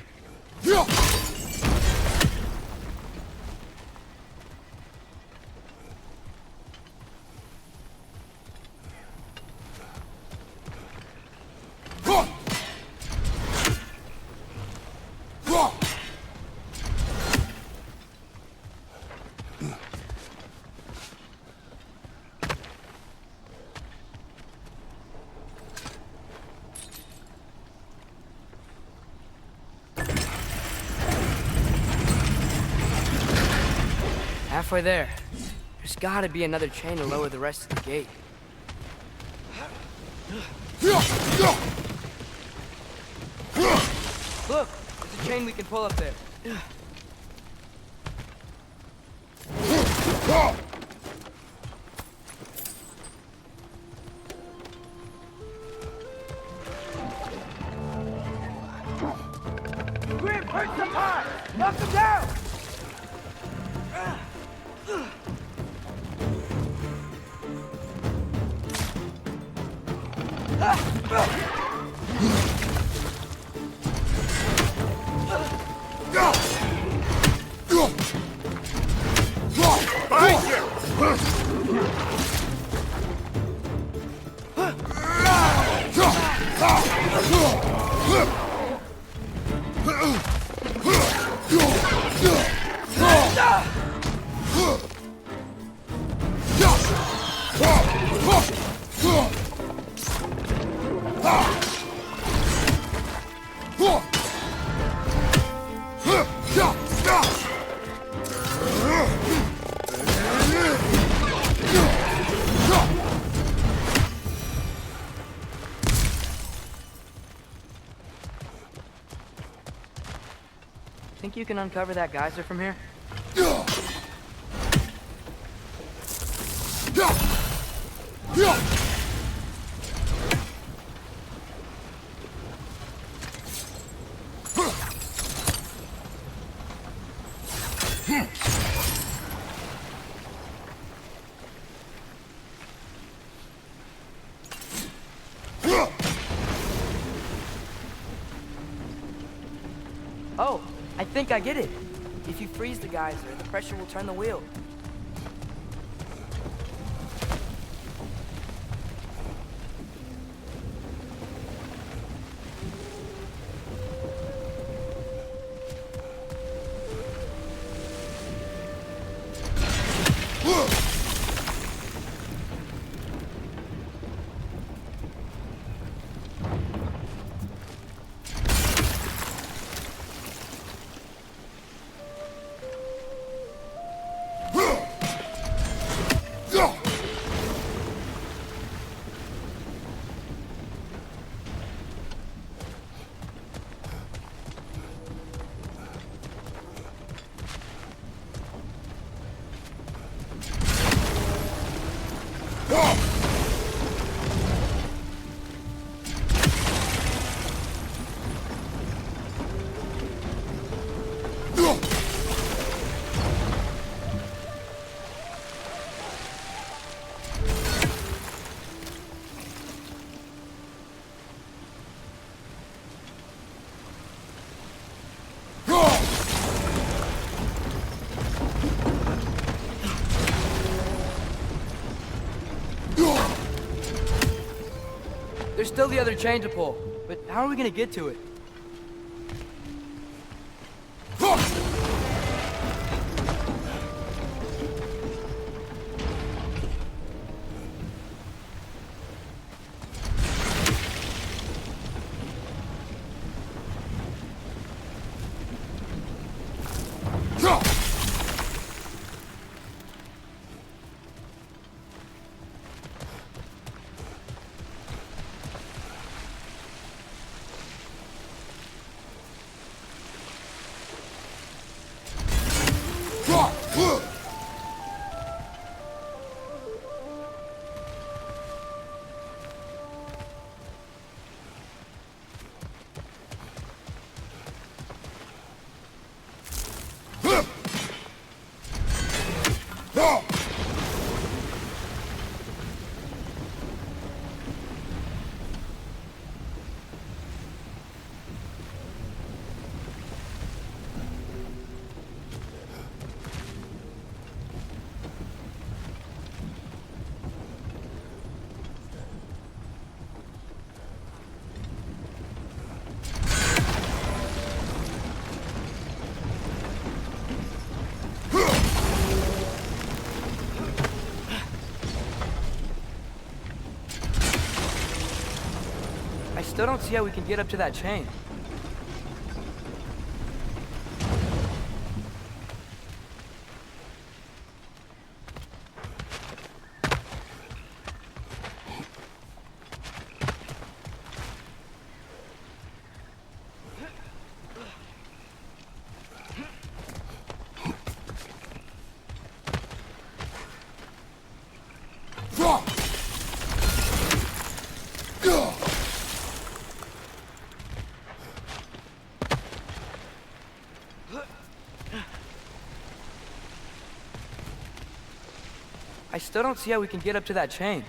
D: Halfway there. There's gotta be another chain to lower the rest of the gate. Look! There's a chain we can pull up there. Grim, hurt some high! Knock them down!
C: Behind you!
D: Think you can uncover that geyser from here? Oh, I think I get it. If you freeze the geyser, the pressure will turn the wheel. There's still the other chain to pull, but how are we gonna get to it? I still don't see how we can get up to that chain. I still don't see how we can get up to that chain.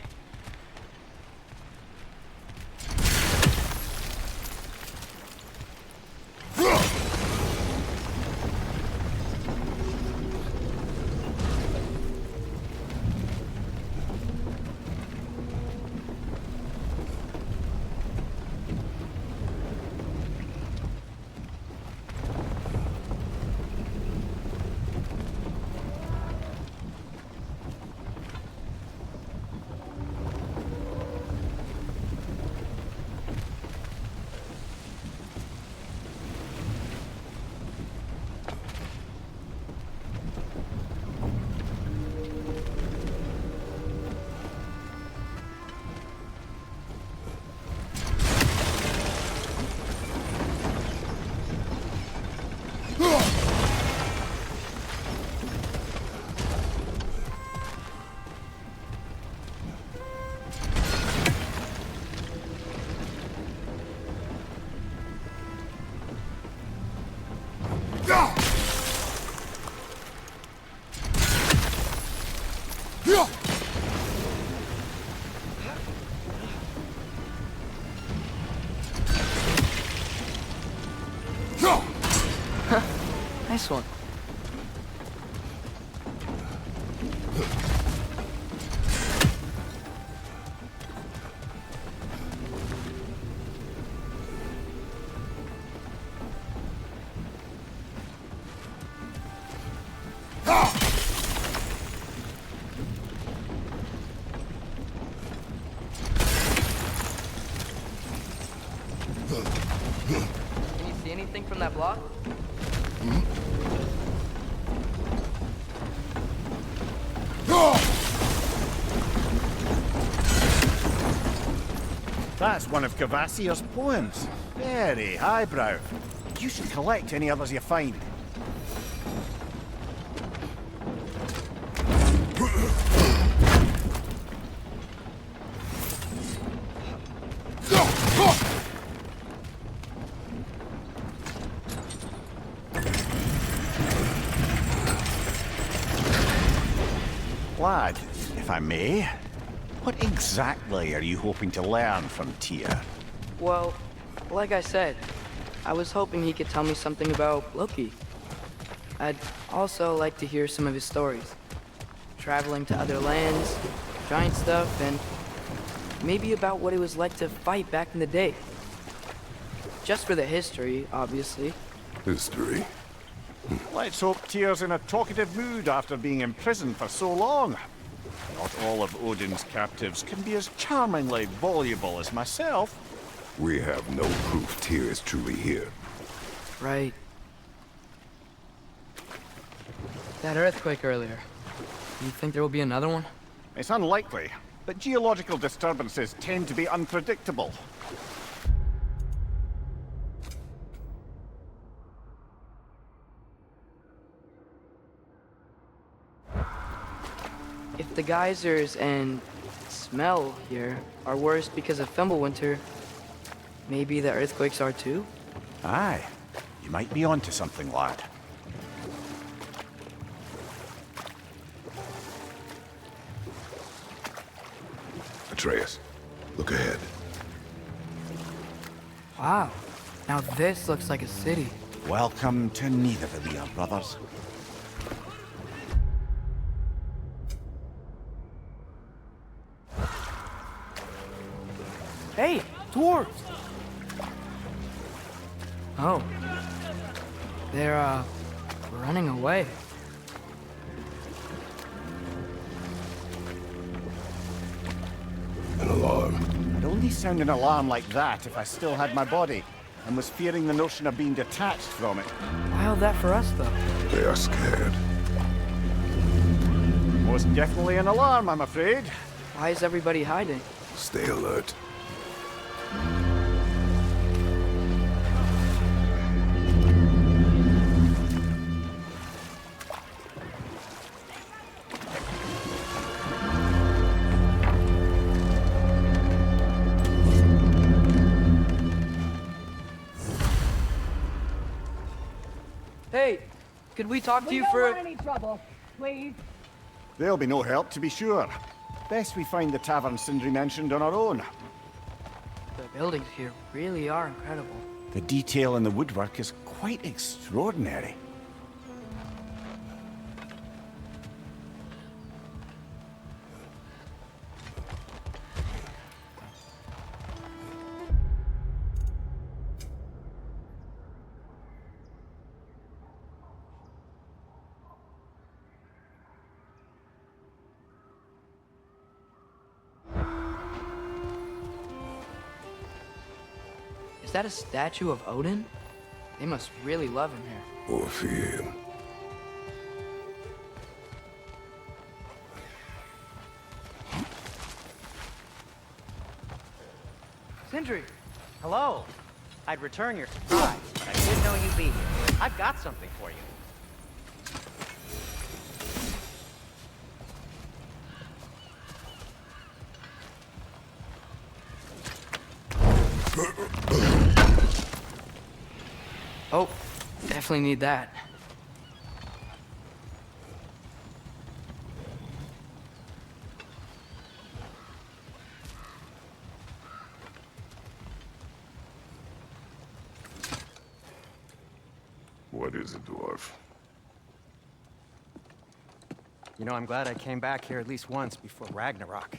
D: Nice one. Can you see anything from that block?
E: That's one of Cavassier's poems. Very highbrow. You should collect any others you find. Lad, if I may, what exactly are you hoping to learn from Tyr?
D: Well, like I said, I was hoping he could tell me something about Loki. I'd also like to hear some of his stories. Traveling to other lands, giant stuff, and Maybe about what it was like to fight back in the day. Just for the history, obviously.
B: History.
E: Let's hope Tyr's in a talkative mood after being imprisoned for so long. Not all of Odin's captives can be as charmingly voluble as myself.
B: We have no proof Tyr is truly here.
D: Right. That earthquake earlier. You think there will be another one?
E: It's unlikely, but geological disturbances tend to be unpredictable.
D: If the geysers and smell here are worse because of Fimbulwinter, maybe the earthquakes are too?
E: Aye, you might be onto something, lad.
B: Atreus, look ahead.
D: Wow. Now this looks like a city.
E: Welcome to Nidavellir, brothers.
D: Hey, dwarves! Oh. They're, running away.
B: An alarm.
E: I'd only sound an alarm like that if I still had my body, and was fearing the notion of being detached from it.
D: Wild that for us, though.
B: They are scared.
E: Most definitely an alarm, I'm afraid.
D: Why is everybody hiding?
B: Stay alert.
D: Hey, could we talk to you
G: don't
D: for
G: want any trouble, please.
E: There'll be no help, to be sure. Best we find the tavern Sindri mentioned on our own.
D: The buildings here really are incredible.
E: The detail in the woodwork is quite extraordinary.
D: Is that a statue of Odin? They must really love him here.
B: Or fear him.
D: Sindri!
F: Hello. I'd return your surprise, but I didn't know you'd be here. I've got something for you.
D: Oh, definitely need that.
B: What is it, dwarf?
F: You know, I'm glad I came back here at least once before Ragnarok.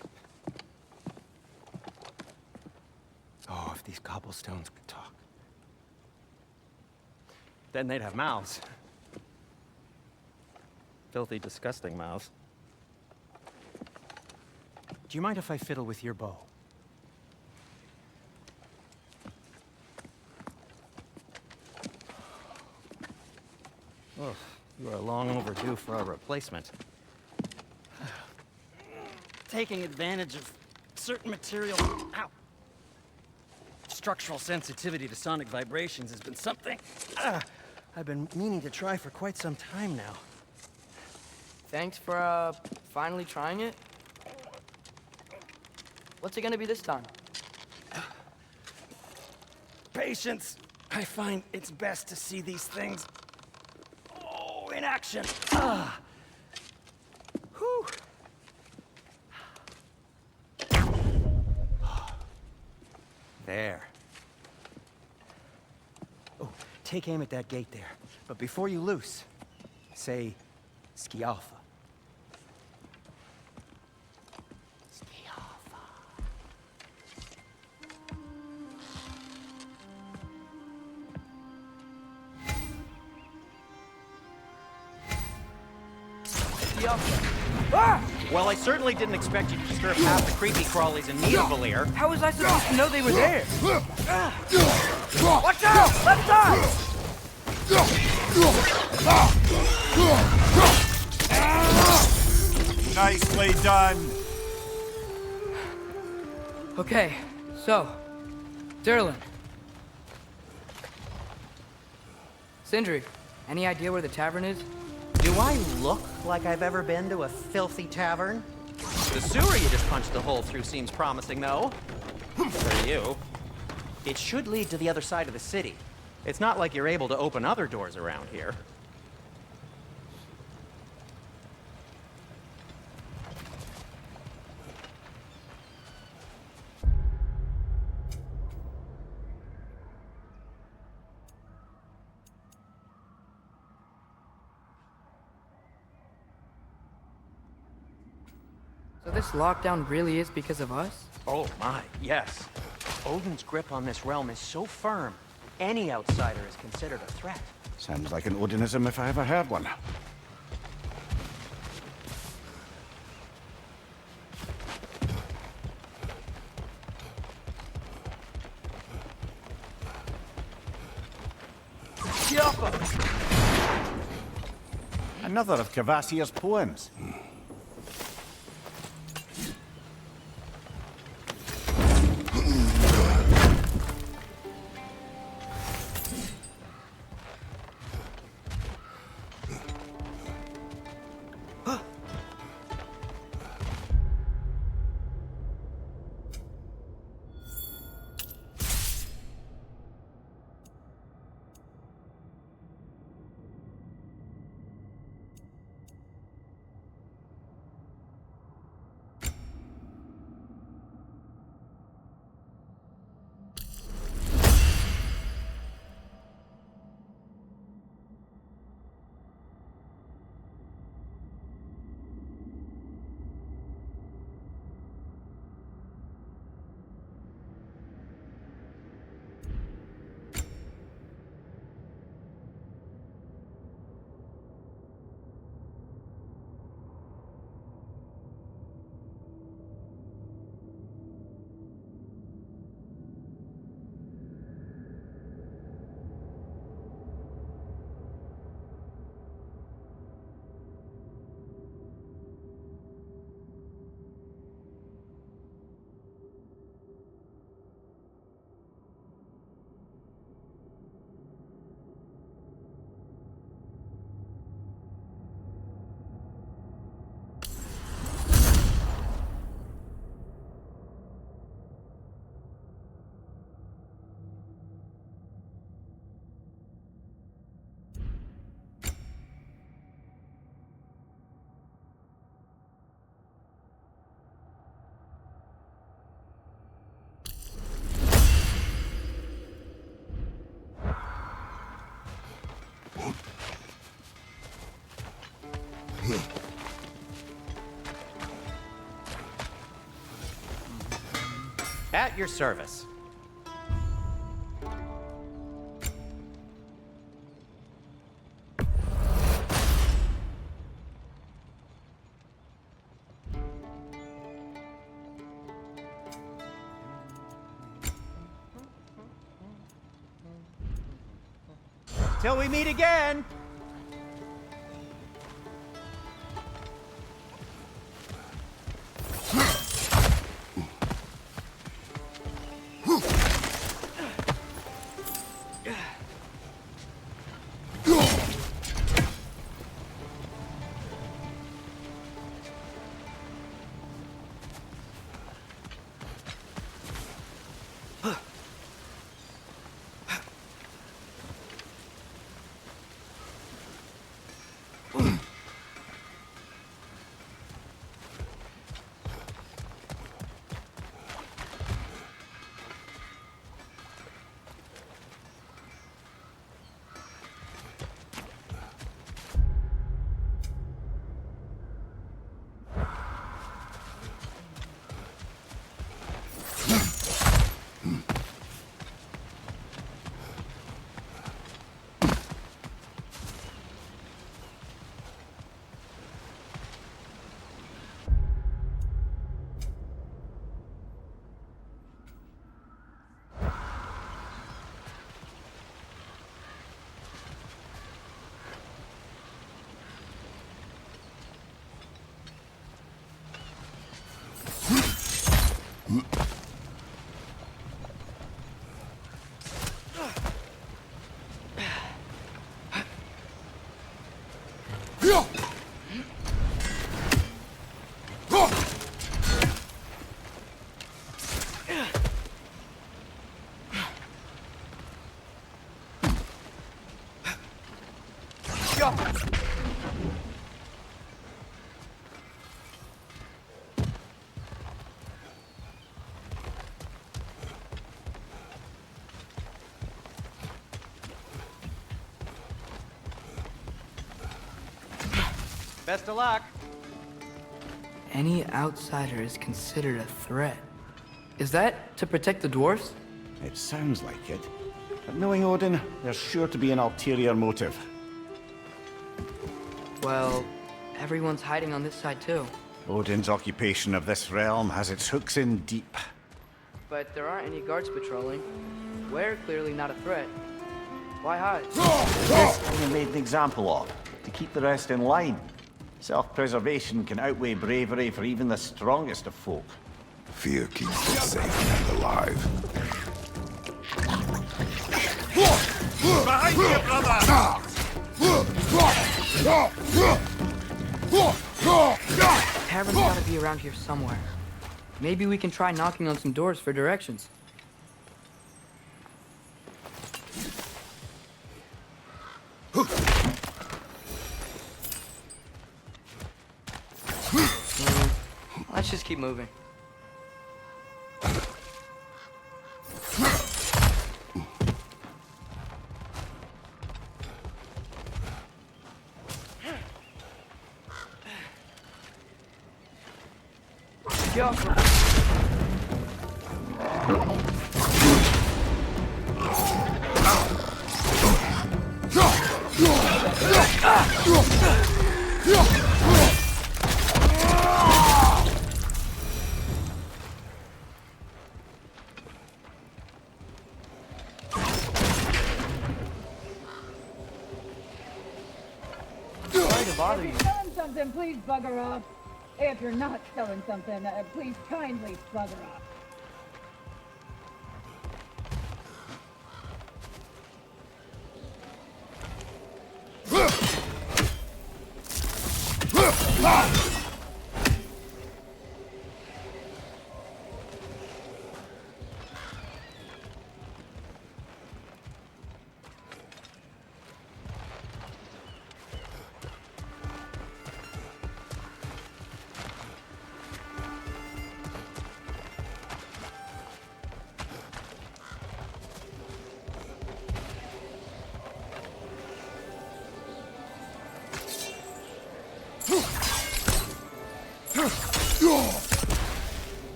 F: Oh, if these cobblestones could talk. Then they'd have mouths. Filthy, disgusting mouths. Do you mind if I fiddle with your bow? Oh, you are long overdue for a replacement. Taking advantage of certain material. Ow! Structural sensitivity to sonic vibrations has been something I've been meaning to try for quite some time now.
D: Thanks for, finally trying it. What's it gonna be this time?
F: Patience. I find it's best to see these things in action. Whew. There. Oh, take aim at that gate there. But before you loose, say Skialfa. Skialfa. Well, I certainly didn't expect you to disturb half the creepy crawlies in Nidavellir.
D: How was I supposed to know they were there? Watch out! Left side!
E: Nicely done.
D: Okay, so, Durlin. Sindri, any idea where the tavern is?
F: Do I look like I've ever been to a filthy tavern? The sewer you just punched the hole through seems promising, though. For you. It should lead to the other side of the city. It's not like you're able to open other doors around here.
D: So this lockdown really is because of us?
F: Oh my, yes. Odin's grip on this realm is so firm, any outsider is considered a threat.
E: Sounds like an Odinism if I ever heard one. Another of Kvasir's poems.
F: At your service. Till we meet again! Best of luck.
D: Any outsider is considered a threat. Is that to protect the dwarfs?
E: It sounds like it. But knowing Odin, there's sure to be an ulterior motive.
D: Well, everyone's hiding on this side too.
E: Odin's occupation of this realm has its hooks in deep.
D: But there aren't any guards patrolling. We're clearly not a threat. Why hide?
E: This Odin made an example of, to keep the rest in line. Self-preservation can outweigh bravery for even the strongest of folk.
B: Fear keeps it safe and alive.
C: Behind you, brother!
D: Tavern's gotta be around here somewhere. Maybe we can try knocking on some doors for directions. Let's just keep moving. Yo. Sorry to bother you.
G: If you're selling something, please bugger off. If you're not selling something, please kindly bugger off.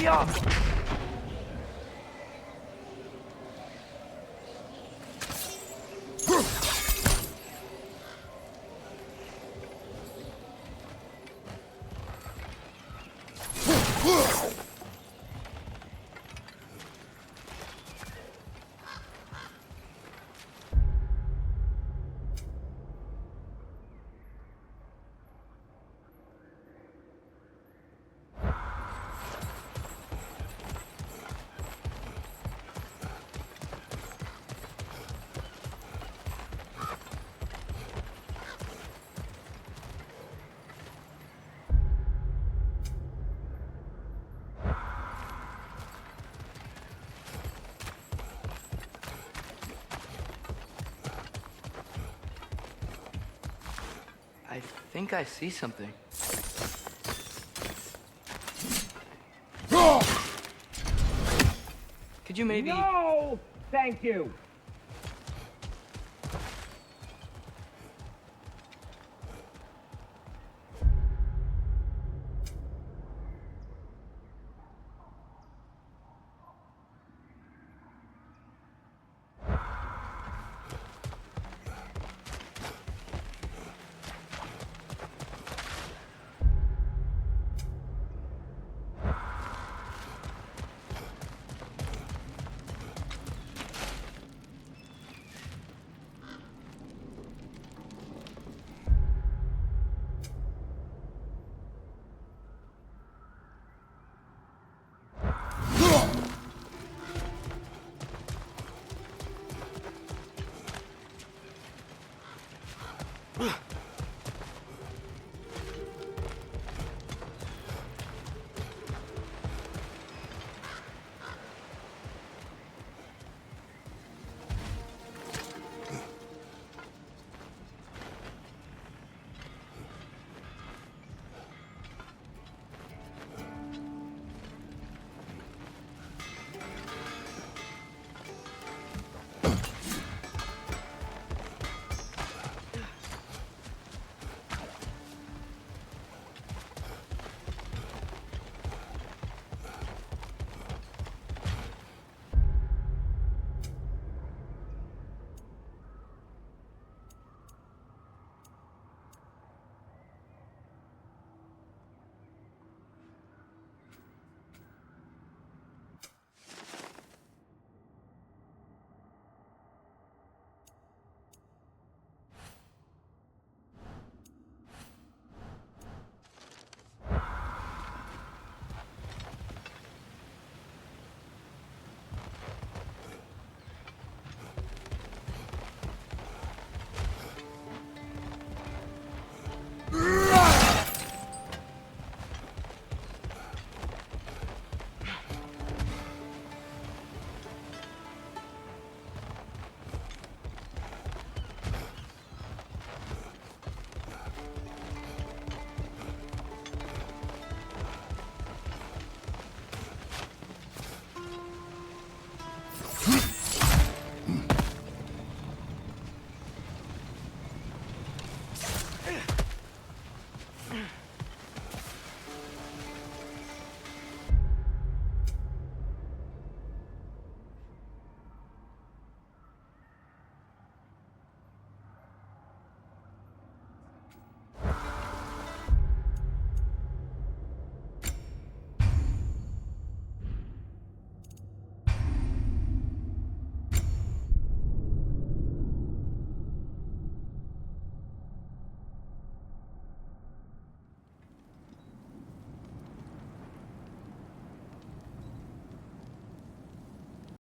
D: Yeah. I think I see something. Could you maybe...
G: No! Thank you!